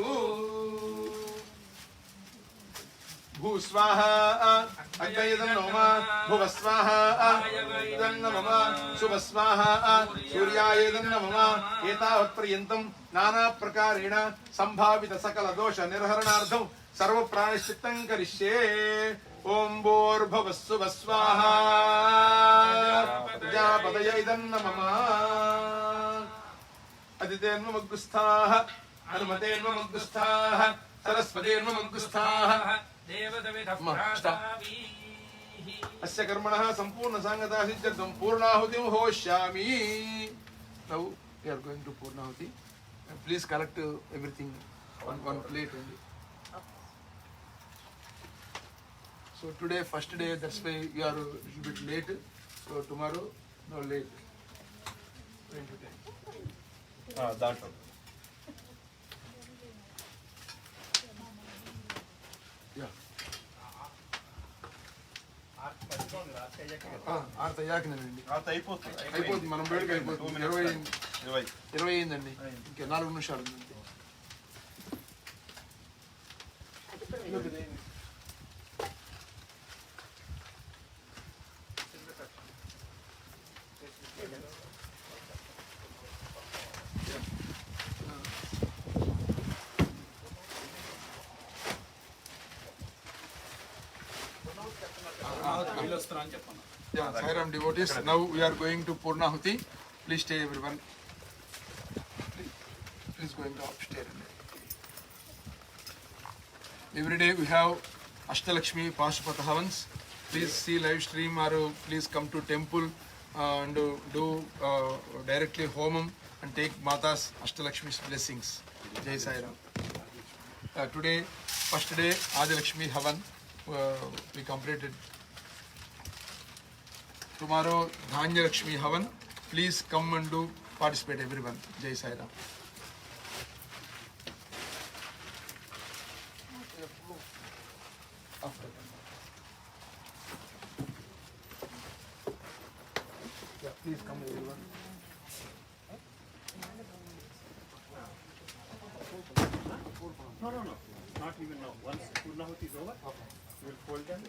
भूस्वाहा अग्नयदं नमः भुवस्वाहा इदं नमः शुभस्वाहा सूर्यायदं नमः एतावत्पर्यन्तं नानाप्रकारेण सम्भावित सकल दोष निर्हरणार्थं सर्वप्रायश्चित्तं करिष्ये ओम भूर्भुवस्सुवस्वाहा प्रजापतये इदं नमः अदितेन्वमग्गुस्थाः हनुमतेन्वमग्गुस्थाः सरस्वतेन्वमग्गुस्थाः अस्य कर्मणः संपूर्ण सांगता सिद्ध्यर्थं पूर्णाहुतिं होष्यामि now we are going to पूर्णाहुति please collect everything on one plate only. So today first day, that's why we are a little bit late. So tomorrow no late. That one. Yeah. ఆర్త అయ్యాకనండి అయిపోతుంది మనం బయటకు అయిపోతుంది 20 అయిందండి ఇంకా 4 నిమిషాలు ఉంది Yeah, Sairam devotees, now we are going to Purnahuti. Please stay everyone. Please going to upstairs. Every day we have Ashtalakshmi Pashupata Havans. Please see live stream or please come to temple and do directly homam and take Mata's Ashtalakshmi's blessings. Jai Sairam. Today, first day, Adilakshmi Havan, we completed. Tomorrow, Dhanya Lakshmi Havan. Please come and do participate everyone. Jai Sai Ram. Yeah, please come everyone. No, not even now. Once Purnahuti is over, we will fold them.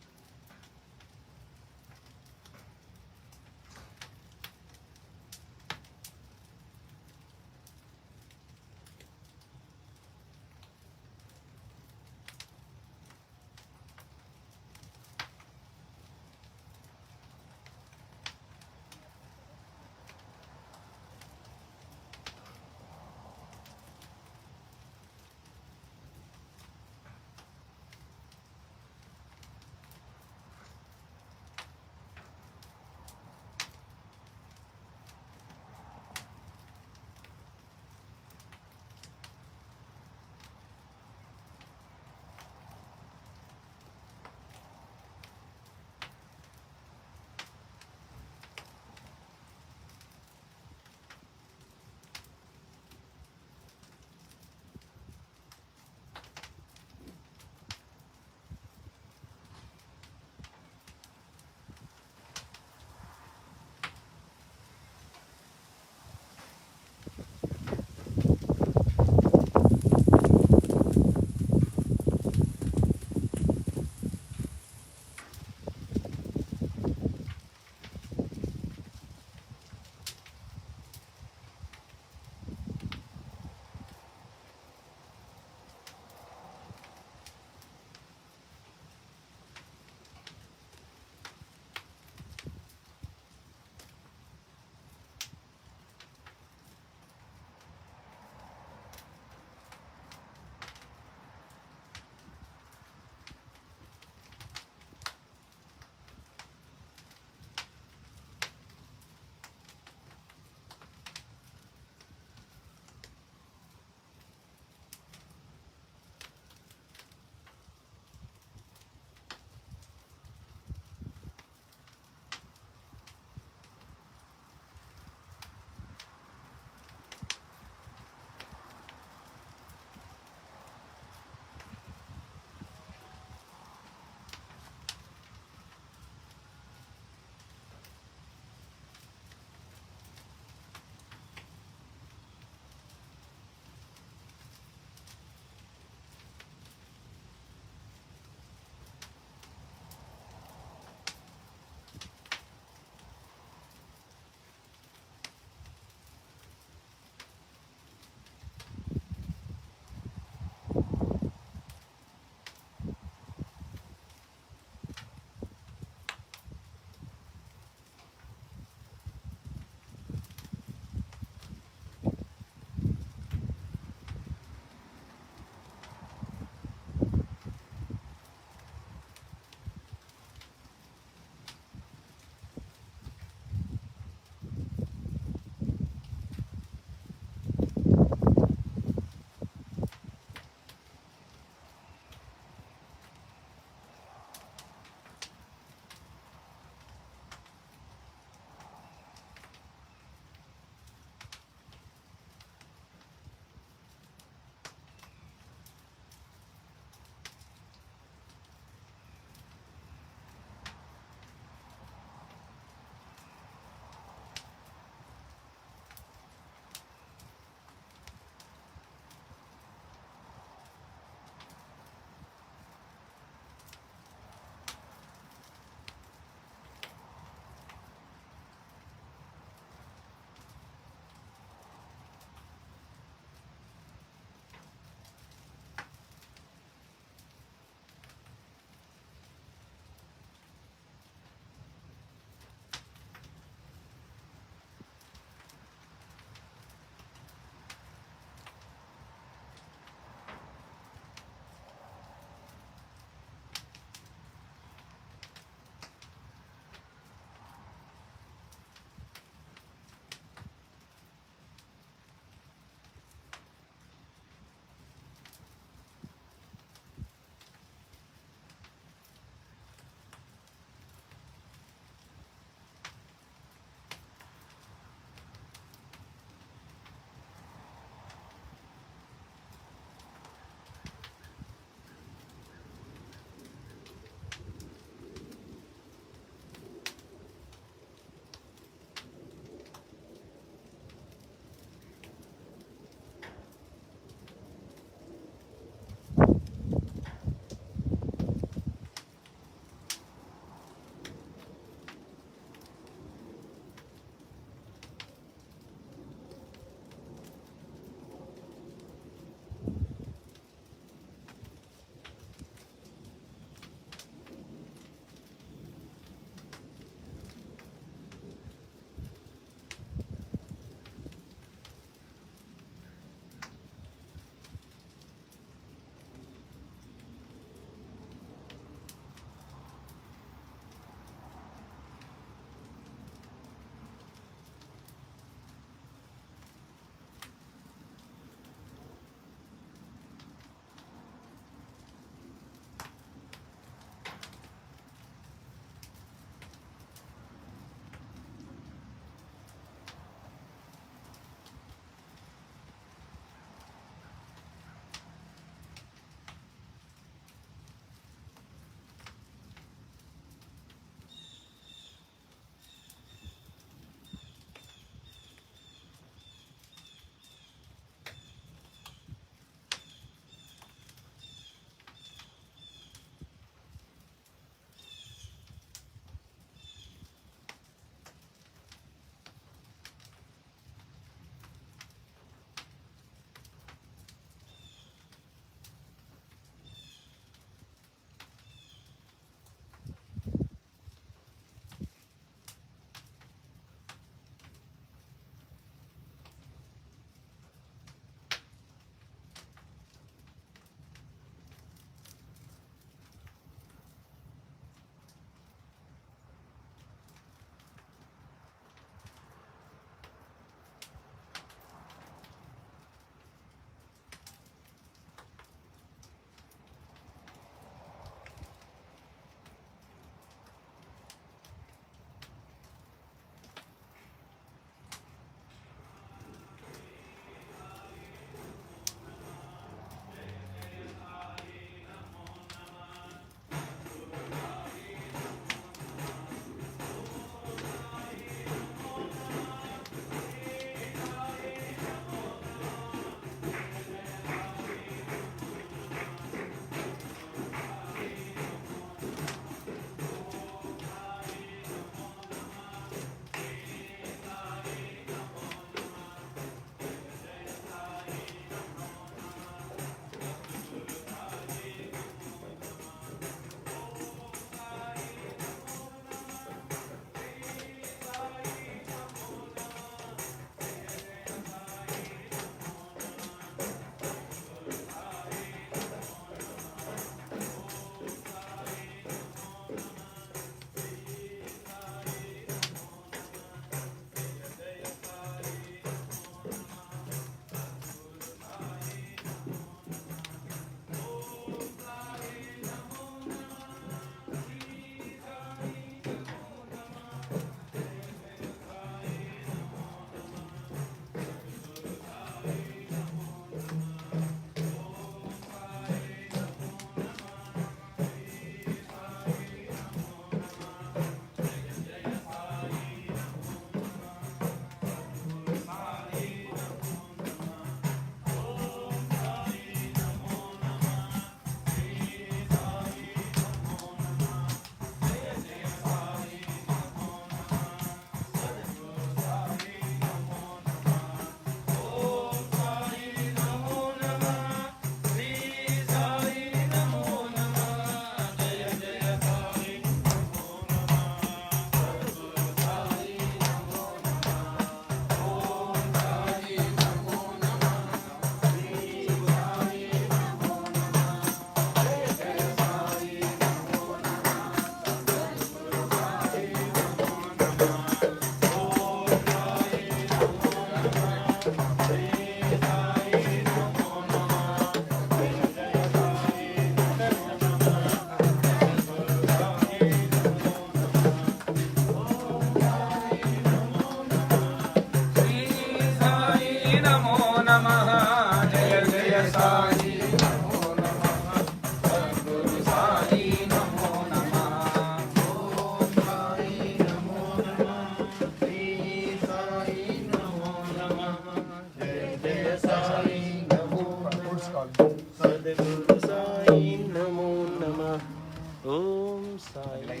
Om Sai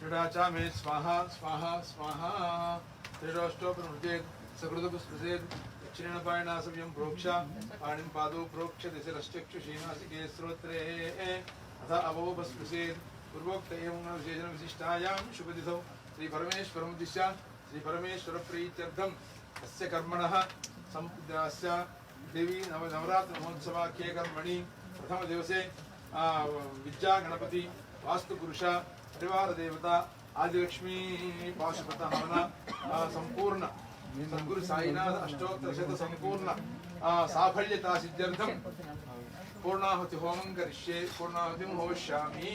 त्रिडाचा मे स्वाहा स्वाहा स्वाहा त्रिडोष्टोपनुर्जेत् सकृतपुस्पृशेत् दक्षिणेन पायिना सव्यं प्रोक्षा पाणिं पादौ प्रोक्ष्य दिशरश्चक्षुषीनासिके श्रोत्रे अथ अवोपस्पृशेत् पूर्वोक्त एवं विशेषण विशिष्टायां शुभतिथौ श्रीपरमेश्वरमुद्दिश्य श्रीपरमेश्वरप्रीत्यर्थम् अस्य कर्मणः सम्पूर्णस्य देवी नवरात्रमहोत्सवाख्ये कर्मणि प्रथमदिवसे विद्या गणपति वास्तुपुरुष परिवार देवता आदिलक्ष्मी पाशुपत हवन संपूर्ण सद्गुरु साईनाथ अष्टोत्तर शत संपूर्ण साफल्यता सिद्ध्यर्थम पूर्णाहुति होमं करिष्ये पूर्णाहुतिं होष्यामि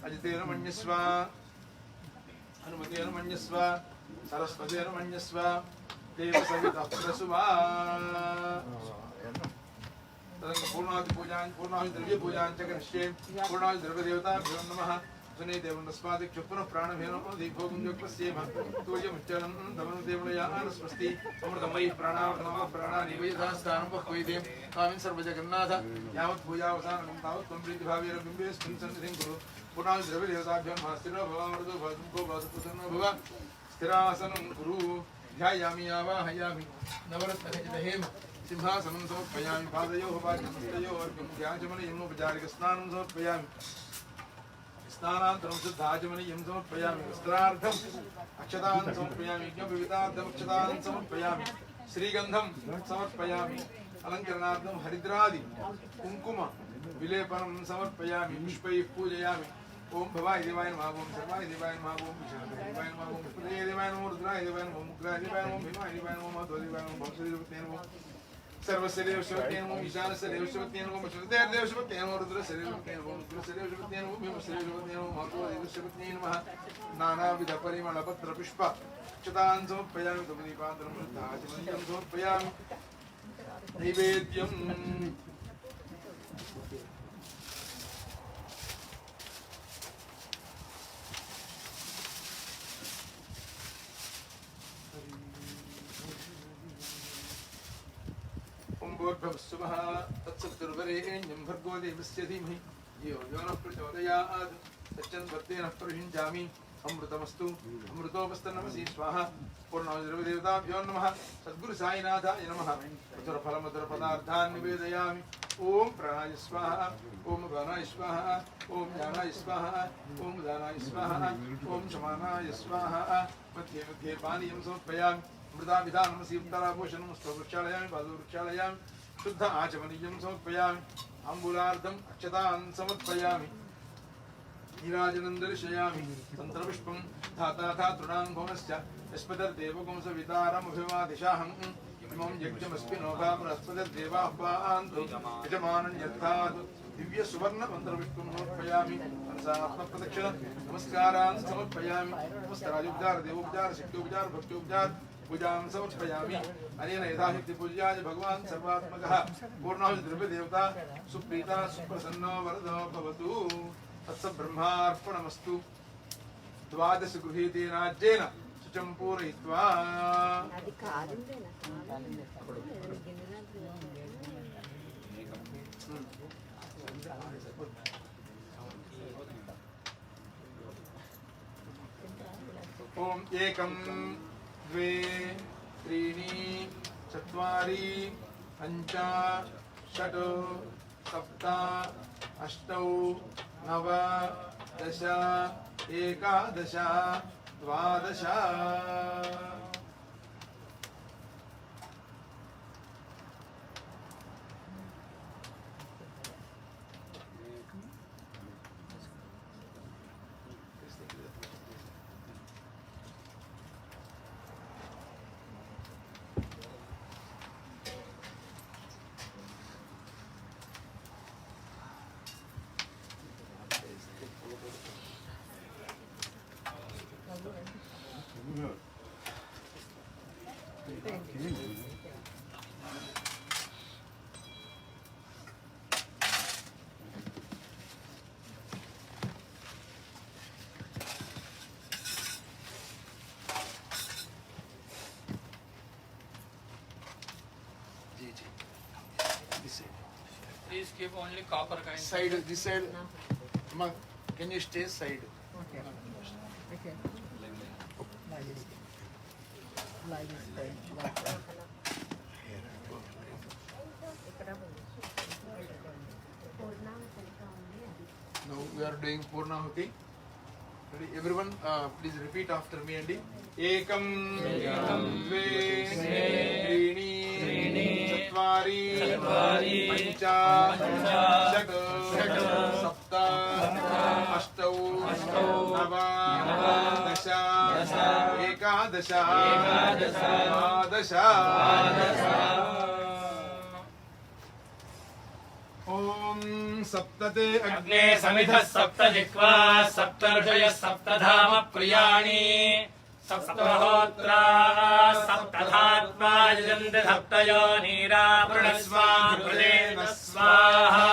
अजितेन मन्यस्व हनुमतेन मन्यस्व सरस्वतेन मन्यस्व देवसवितः प्रसुवा पूर्णाहुति पूजां पूर्णाहुति द्रव्य पूजां च करिष्ये पूर्णाहुति द्रव्य देवताभ्यो नमः सुने देवनस्मादिक पुनः प्राणभेनो दीपोगं योगपस्येम तूयमुच्चरं दमनदेवनयान स्वस्ति अमृतमयि प्राणावनमः प्राणानि वैधास्तानं पक्वैते कामिन् सर्वजगन्नाथ यावत् पूजावसानं तावत् त्वं प्रीतिभावेन बिम्बेऽस्मिन् सन्निधिं कुरु पूर्णाहुति द्रव्य देवताभ्यो नमः स्थिरो भव मृदो भवतु भवतु भव स्थिरासनं कुरु ध्यायामि आवाहयामि नवरत्नखचितहेम सिंहासनं समर्पयामि पादयोः पादयोः अर्घ्यं ध्यानचमनीयम् औपचारिकस्नानं समर्पयामि स्नानान्तरं शुद्धाचमनीयं समर्पयामि वस्त्रार्थम् अक्षतान् समर्पयामि यज्ञोपवीतार्थम् अक्षतान् समर्पयामि श्रीगन्धं समर्पयामि अलङ्करणार्थं हरिद्रादि कुङ्कुम विलेपनं समर्पयामि पुष्पैः पूजयामि ओम भवाय देवाय नमः ओम सर्वाय देवाय नमः ओम विष्णुदेवाय देवाय नमः ओम पुत्रदेवाय देवाय नमः रुद्राय देवाय नमः मुग्राय देवाय नमः भीमाय देवाय नमः महतोदेवाय नमः भवश्रीदेवते नमः सर्वस्यदेवशक्ते नमः ईशानस्यदेवशक्ते नमः विष्णुदेवदेवशक्ते नमः रुद्रस्यदेवशक्ते नमः रुद्रस्यदेवशक्ते नमः भीमस्यदेवशक्ते नमः महतोदेवशक्ते नमः नानाविधपरिमलपत्रपुष्प क्षतान् समर्पयामि तुमदीपान्तरं शुद्धाचमनीयं समर्पयामि नैवेद्यम् भवस्वः तत्सवितुर्वरेण्यं भर्गो देवस्य धीमहि धियो यो नः प्रचोदयात् तच्चन्वर्तेनः प्रयुञ्जामि अमृतमस्तु अमृतोपस्तन्नमसि स्वाहा पूर्णाहुतिर्देवताभ्यो नमः सद्गुरु साईनाथाय नमः मधुरफलमधुरपदार्थान् निवेदयामि ओम प्राणाय स्वाहा ओम प्राणाय स्वाहा ओम ज्ञानाय स्वाहा ओम दानाय स्वाहा ओम समानाय स्वाहा मध्ये मध्ये पानीयं समर्पयामि मृदाभिधानमसि उत्तराभूषणं स्तववृक्षालयामि पादवृक्षालयामि शुद्ध आचमनीयं समर्पयामि ताम्बूलार्थम् अक्षतान् समर्पयामि नीराजनं दर्शयामि तन्त्रपुष्पं धाता तृणां भुवनश्च यस्पतिर्देवगुंसवितारमभिवादिशाहम् इमं यज्ञमस्मि नोगा बृहस्पतिर्देवाः पान्तु यजमानं यत्थातु दिव्यसुवर्णमन्त्रपुष्पं समर्पयामि मनसात्मप्रदक्षिण नमस्कारान् समर्पयामि नमस्कारायोपचार देवोपचार शक्त्योपचार भक्त्योपचार पूजां समर्पयामि अनेन यथाशक्तिपूज्याय भगवान् सर्वात्मकः पूर्णाहुतिर्देवता सुप्रीता सुप्रसन्नो वरदो भवतु तत्सब्रह्मार्पणमस्तु द्वादश गृहीतेनाज्येन शुचं पूरयित्वा ओम एकं द्वे त्रीणि चत्वारि पञ्च षट् सप्त अष्टौ नव दश एकादश द्वादश Please keep only copper kind. Side, this side. Amma, can you stay side? Okay. Okay. Like this. Like this. Like that. Now we are doing Purnahuti. Ready? Everyone, please repeat after me, Andy. Ekam, dve, त्रीणि, चत्वारि, पञ्च, षट्, सप्त, अष्टौ, नव, दश, एकादश, द्वादश। ॐ सप्तते अग्ने समिधः सप्त जिह्वा सप्त ऋषयः सप्तधाम प्रियाणि सप्तहोत्रा सप्तधात्मा यजन्ते सप्तयोनीरा प्रणस्वा कृतेन स्वाहा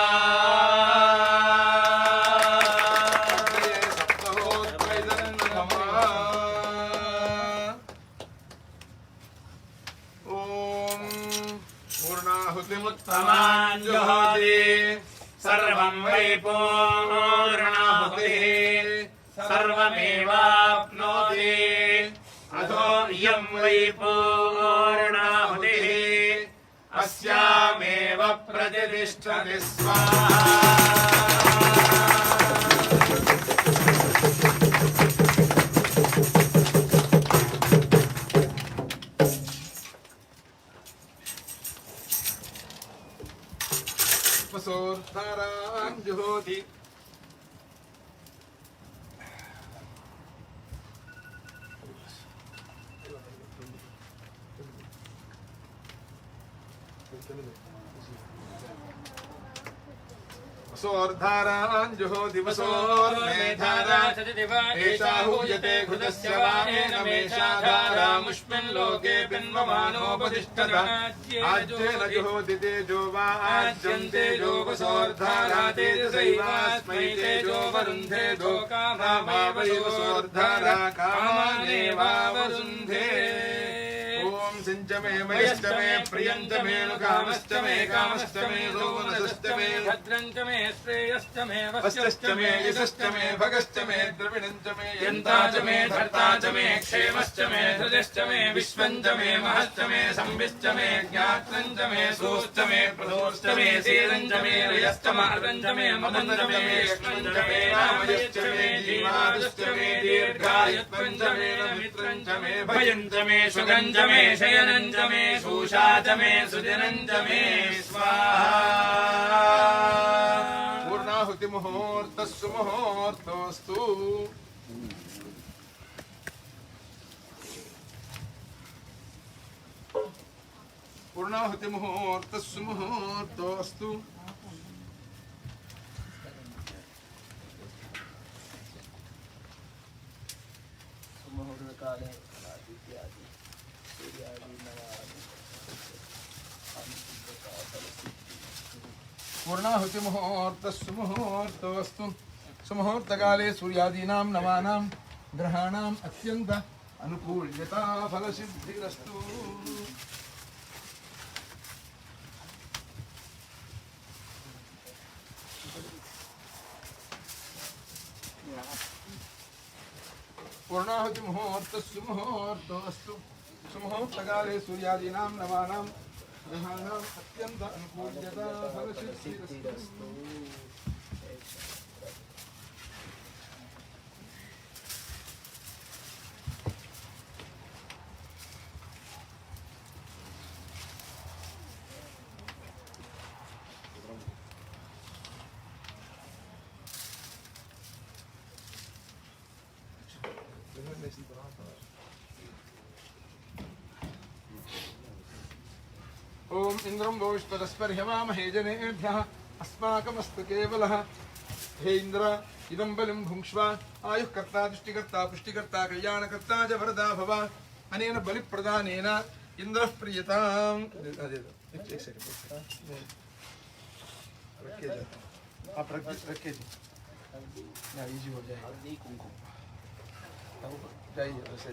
पूर्णाहुतिमुत्तमाञ्जुहोति सर्वं वै पूर्णाहुतिः सर्वमेवाप्नोति अथो इयं वै पूर्णाहुतिः अस्यामेव प्रतिष्ठति स्वाहा। जुहोति वसोर्धारान् जुहोति वसोर्मेधारा एषा हूयते घृतस्य वामेन मेषाधारामुष्मिन् लोके बिन्वमानोपतिष्ठत आज्येन जुहोति तेजो वा आज्यं तेजो वसोर्धारा तेजसैवास्मै तेजो वरुन्धे दो कामामेव वसोर्धारा कामानेवावरुन्धे। ॐ सिञ्च मे मयश्च मे प्रियञ्च मे कामश्च मे सोमनसश्च मे भद्रञ्च मे श्रेयश्च मे वश्यश्च मे यशश्च मे भगश्च मे द्रविणञ्च मे यन्ता च मे धर्ता च मे क्षेमश्च मे धृतिश्च मे विश्वञ्च मे महश्च मे संविश्च मे ज्ञात्रञ्च मे सोश्च मे प्रदोश्च मे सीरञ्च मे रयश्च मार्गञ्च मे मदञ्च मे यक्ष्मञ्च मे रामयश्च मे जीवादश्च मे दीर्घायुत्वञ्च मे मित्रञ्च मे भयञ्च मे सुगञ्च मे शयनञ्च मे शूषा च मे सुजनञ्च मे स्वाहा। पूर्णाहुति मुहूर्तः सुमुहूर्तोऽस्तु। पूर्णाहुति मुहूर्तः सुमुहूर्तोऽस्तु। मुहूर्तकाले आदित्यादि सूर्यादि नवादि पूर्णाहुति मुहूर्तः सुमुहूर्तोऽस्तु। सुमुहूर्तकाले सूर्यादीनां नवानां ग्रहाणाम् अत्यन्त अनुकूल्यता फलसिद्धिरस्तु। पूर्णाहुति मुहूर्तः सुमुहूर्तोऽस्तु। सुमुहूर्तकाले सूर्यादीनां नवानां ग्रहाणाम् अत्यन्त अनुकूल्यता फलसिद्धिरस्तु। ओम इंद्रं वोष्पदस्पर्ह्यमामहे जनेभ्यः अस्माकमस्तु केवलः। हे इंद्र इदं बलिं भुङ्क्ष्व आयुः कर्ता तुष्टिकर्ता पुष्टिकर्ता कल्याणकर्ता च वरदा भव। अनेन बलिप्रदानेन इंद्र प्रियताम एक सेकंड आप रखिए ना इजी हो जाएगा जाइए वैसे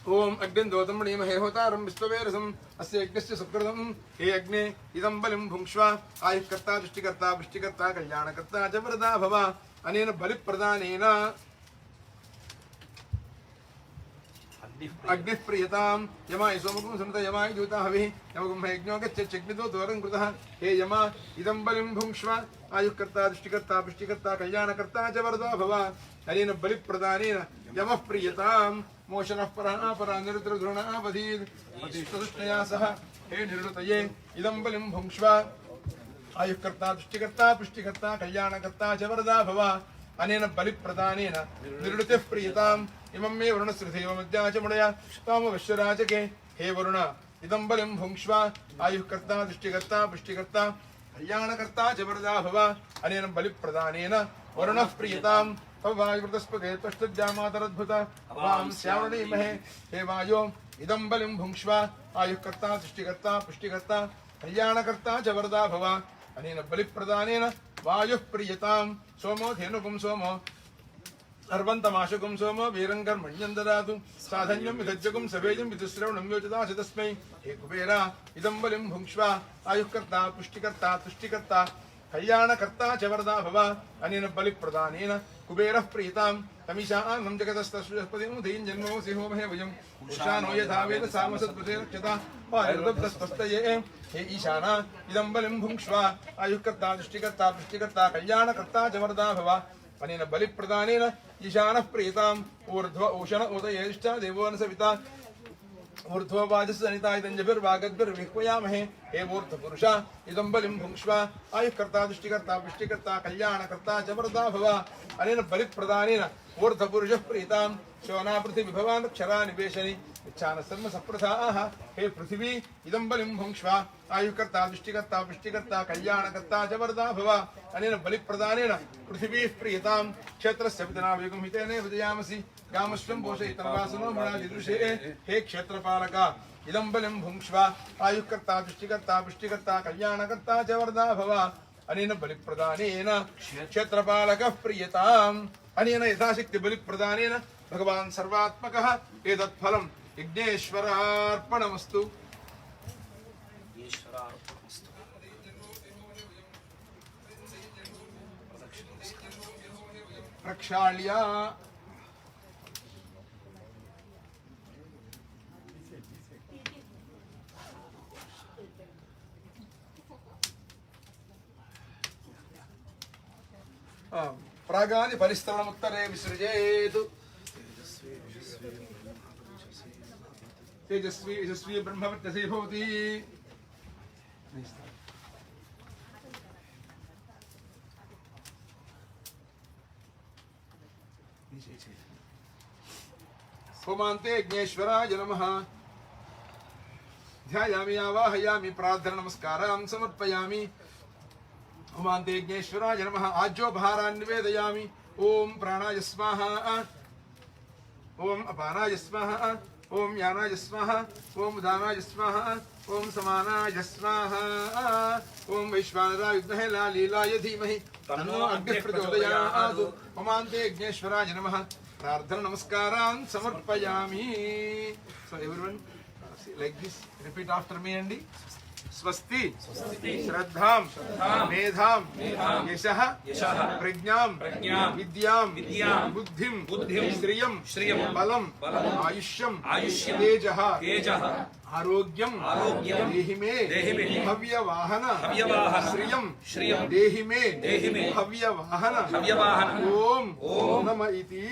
ओम अग्निन्दोतं मणिमहे होतारं विश्ववेरसम् अस्य यज्ञस्य सुकृतं हे अग्ने इदं बलिं भुङ्क्ष्व आयुःकर्ता दृष्टिकर्ता पुष्टिकर्ता कल्याणकर्ता च वरदा भव अनेन बलिप्रदानेन अग्निः प्रियतां यमाय सोमगुं सन्त यमाय दूता हविः यमगुं यज्ञो गच्छच्चग्नितो द्वारं कृतः हे यम इदं बलिं भुङ्क्ष्व आयुःकर्ता दृष्टिकर्ता पुष्टिकर्ता कल्याणकर्ता च वरदा भव अनेन बलिप्रदानेन यमः प्रियतां मोशनः परा निरुद्रधृणावधीष्टया सह हे निरुतये इदं बलिं भुङ्क्ष्व आयुःकर्ता दृष्टिकर्ता पुष्टिकर्ता कल्याणकर्ता च वरदा भव अनेन बलिप्रदानेन निरुतिः प्रियताम् इमं मे वरुणस्रथेवमद्या च मुडया त्वामवश्यराजके हे वरुण इदं बलिं भुङ्क्ष्व आयुःकर्ता दृष्टिकर्ता पुष्टिकर्ता कल्याणकर्ता च वरदा भव अनेन बलिप्रदानेन वरुणः प्रियताम् वायुवृतस्पते त्वष्टज्जामातरद्भुत वां श्यावणीमहे हे वायो इदं बलिं भुङ्क्ष्व आयुःकर्ता दृष्टिकर्ता पुष्टिकर्ता कल्याणकर्ता च वरदा भव अनेन बलिप्रदानेन वायुः प्रियतां सोमो धेनुगुं सोमो अर्वन्तमाशुगुं सोमो वीरङ्कर्मण्यं ददातु साधन्यं विधज्जगुं सवेजं विदुश्रवणं योजदास तस्मै हे कुबेरा इदं बलिं भुङ्क्ष्व आयुःकर्ता पुष्टिकर्ता तुष्टिकर्ता कल्याणकर्ता च वरदा भव अनेन बलिप्रदानेन कुबेरः प्रीतां तमिशानं जगतस्तस्पतिमुदीं जन्मोऽसि होमहे वयम् ईशानो यथा वेद सामसद्वसे रक्षता पारिर्दब्धस्तस्तये हे ईशाना इदं बलिं भुङ्क्ष्व आयुःकर्ता दृष्टिकर्ता पुष्टिकर्ता कल्याणकर्ता च वरदा भव अनेन बलिप्रदानेन ईशानः प्रीताम् ऊर्ध्व ऊषण उदयेष्टा देवो न सविता ऊर्ध्ववाजसनिता इदञ्जभिर्वागद्भिर्विह्वयामहे हे मूर्धपुरुषा इदं बलिं भुङ्क्ष्व आयुःकर्ता दृष्टिकर्ता पुष्टिकर्ता कल्याणकर्ता च वरदा भव अनेन बलिप्रदानेन ऊर्ध्वपुरुषः प्रीतां शोना पृथिविभवान् क्षरा निवेशनि इच्छानः सप्रथाः हे पृथिवी इदं बलिं भुङ्क्ष्व आयुःकर्ता दृष्टिकर्ता पुष्टिकर्ता कल्याणकर्ता च वरदा भव अनेन बलिप्रदानेन पृथिवीः प्रीतां क्षेत्रस्य पितनावेगं हितेन विजयामसि कामश्वं पोषयितं वासनो मृणादिदृशे हे क्षेत्रपालक इदं बलिं भुङ्क्ष्व आयुःकर्ता दृष्टिकर्ता पुष्टिकर्ता कल्याणकर्ता च वरदा भव अनेन बलिप्रदानेन क्षेत्रपालकः प्रीयताम् अनेन यथाशक्ति बलिप्रदानेन भगवान् सर्वात्मकः एतत्फलं यज्ञेश्वरार्पणमस्तु प्रक्षाल्य प्रागानि परिस्तरणमुत्तरे विसृजेत् तेजस्वी यशस्वी ब्रह्मवर्चसे भवति होमान्ते यज्ञेश्वराय नमः ध्यायामि आवाहयामि प्रार्थना नमस्कारान् समर्पयामि होमान्ते यज्ञेश्वराय नमः आज्योपहारान् निवेदयामि ओम प्राणाय स्वाहा ओम अपानाय स्वाहा ओम यानाय स्वाहा ओम उदानाय स्वाहा ओम समानाय स्वाहा ओम वैश्वानराय विद्महे लालीलाय धीमहि तन्नो अग्निः प्रचोदयात् होमान्ते यज्ञेश्वराय नमः प्रार्थना नमस्कारान् समर्पयामि so everyone like this repeat after me and स्वस्ति श्रद्धां मेधां यशः प्रज्ञां विद्यां बुद्धिं श्रियं बलं आयुष्यं तेजः आरोग्यं देहि मे हव्यवाहन श्रियं देहि मे हव्यवाहन ओम नम इति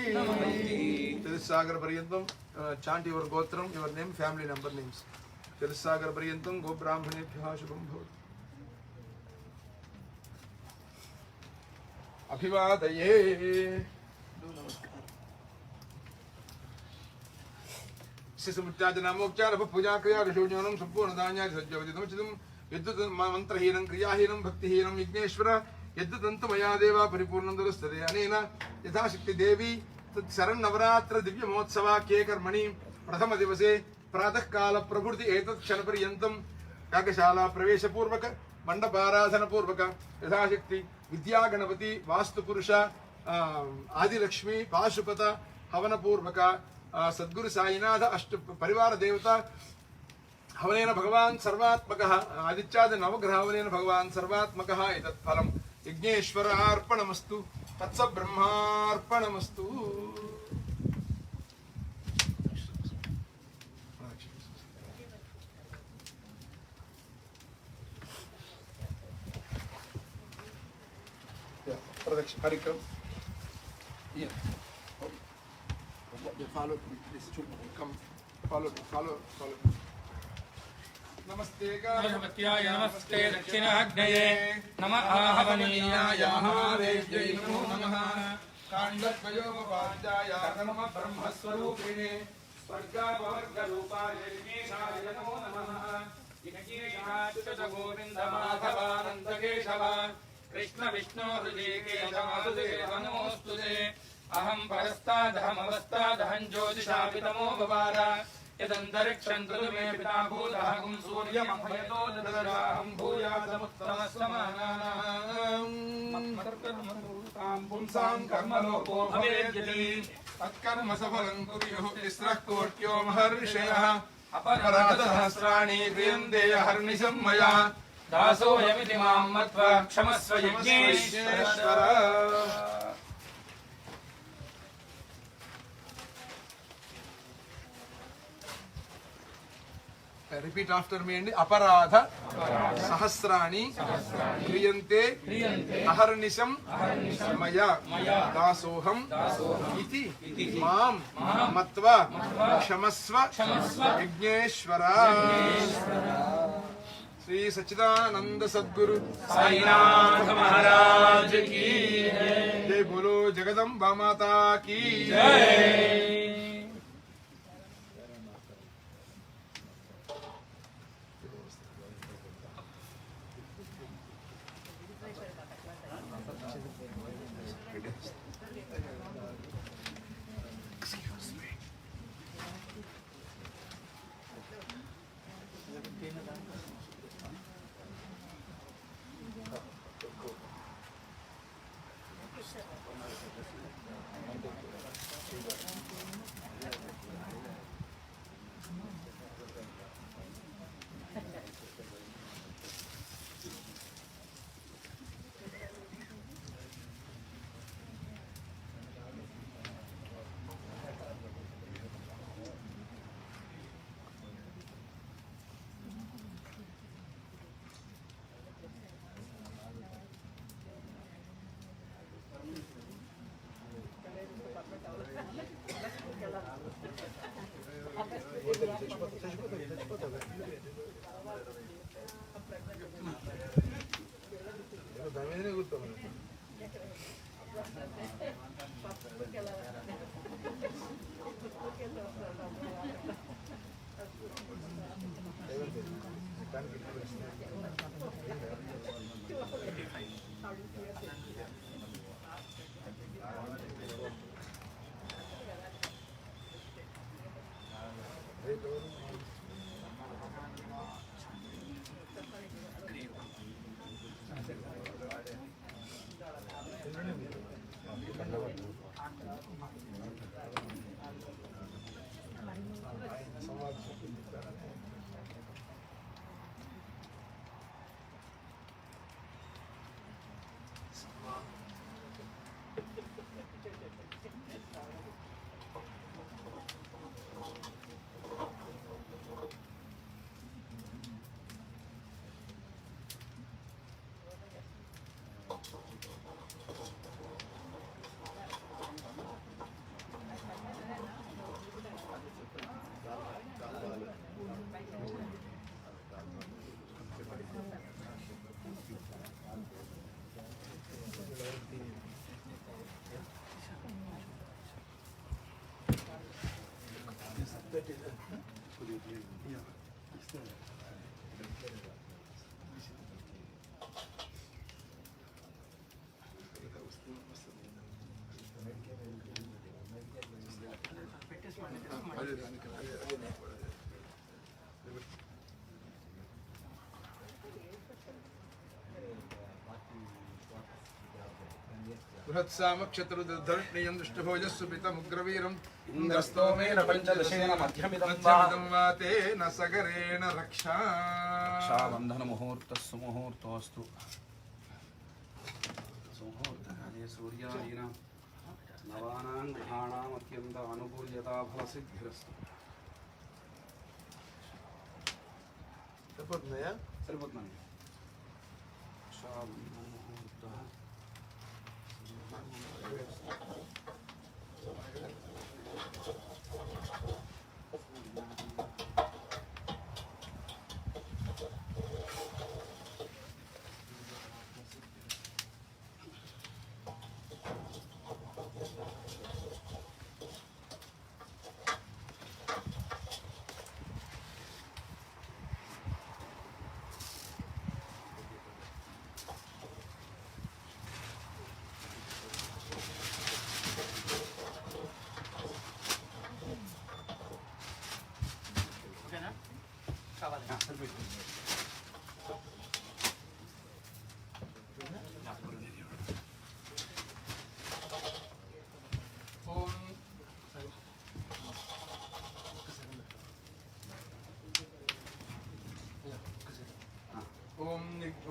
सागर पर्यन्तं chant your gotram, your name, family number names. Sagar पर्यन्तं गो ब्राह्मणेभ्यः शुभं भवतु अभिवादये शिशुमुच्चाजनामोच्चार पूजा क्रिया ऋषोज्ञानं सम्पूर्णदान्यादि सज्जवदितमुचितं यद्दुत मन्त्रहीनं क्रियाहीनं भक्तिहीनं विघ्नेश्वर यद्दुतन्तु मया देवा परिपूर्णं दुरुस्तते अनेन यथाशक्ति देवी तत् शरन्नवरात्र दिव्य महोत्सवाख्ये कर्मणि प्रथम दिवसे प्रातः काल प्रभृति एतत् क्षणपर्यन्तं यागशाला प्रवेशपूर्वक मंडपाराधनपूर्वक यथाशक्ति विद्यागणपति वास्तुपुरुष आदिलक्ष्मी पाशुपत हवनपूर्वक सद्गुरु साईनाथ अष्ट परिवार देवता हवनेन भगवान् सर्वात्मकः आदित्यादि नवग्रह हवनेन भगवान् सर्वात्मकः एतत् फलं यज्ञेश्वरार्पणमस्तु तत्सब्रह्मार्पणमस्तु। प्रदक्षिण कार्यक्रम follow नमस्ते नमस्त्याय नमस्ते दक्षिणाग्नये नमः आहवनीयाय महादेव्यै नमो नमः काण्डद्वयोपपाद्याय नमः ब्रह्मस्वरूपिणे स्वर्गापवर्गरूपाय विघ्नेशाय नमो नमः विघ्नेशाच्युत गोविन्द माधवानन्द केशव कृष्ण विष्णु हृदय केशव नमोऽस्तुते अहं परस्तादहमवस्तादहं ज्योतिषापि तमो भवार यदन्तरिक्षं तु मे पिता भूतः सूर्यमभयतो ददराहं भूयासमुत्तमस्समानानां पुंसां कर्मलोको भवेद्यति तत्कर्म सफलं कुर्युः तिस्रः कोट्यो महर्षयः अपराधसहस्राणि क्रियन्ते हर्निशं मया दासोऽयमिति मां मत्वा क्षमस्व Yajneshwar. Repeat after me and aparadha sahasrani kriyante aharnisham maya dasoham iti mam matva kshamasva yajneshwara। Shri सच्चिदानंद सद्गुरु साईनाथ महाराज की जय। बोलो जगदम्बा माता की जय। बृहत्सामक्षतरुदर्धर्ष्णीयं दृष्टभोजस्सुपितमुग्रवीरम् इन्द्रस्तोमेन पञ्चदशेन मध्यमिदं वा मध्यमिदं वा तेन सगरेण रक्षा रक्षाबन्धनमुहूर्तः सुमुहूर्तोऽस्तु सुमुहूर्तकाले सूर्यादीनां नवानां ग्रहाणाम् अत्यन्त अनुकूल्यता फलसिद्धिरस्तु सरिपोతుందండి रक्षाबन्धनमुहूर्तः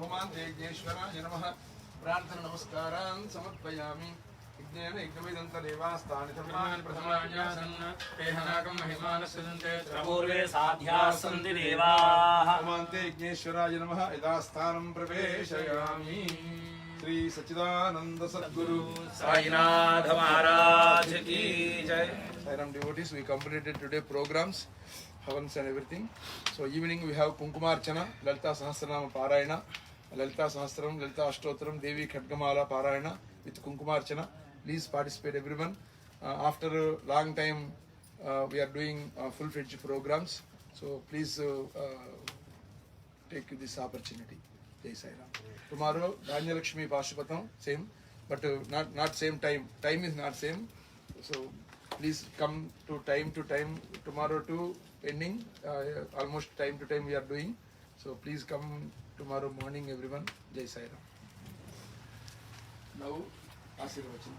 ओम यज्ञेश्वराय नमः प्रार्थना नमस्कारान् समर्पयामि यज्ञेन यज्ञविदन्तदेवास्तानि धर्माणि प्रथमान्यासन् तेहनाकं महिमानस्यन्ते पूर्वे साध्याः सन्ति देवाः ओमान्ते यज्ञेश्वराय नमः यदास्थानं प्रवेशयामि श्री सच्चिदानंद सद्गुरु साईनाथ महाराज की जय Sairam devotees, we completed today programs, havans and everything. So evening we have Kunkumarchana, Lalita Sahasranama Parayana, Lalita Sahasram, Lalita Ashtotram, Devi Khadgamala Parayana with Kunkumarchana. Please participate everyone. After a long time we are doing full-fledged programs. So please take this opportunity. Jai Sai Ram. Tomorrow Dhanya Lakshmi Pashupatam, same, but not same time. Time is not same. So please come to time tomorrow to ending, almost time to time we are doing. So please come tomorrow morning everyone. Jai Sai Ram. Now Asirvachan.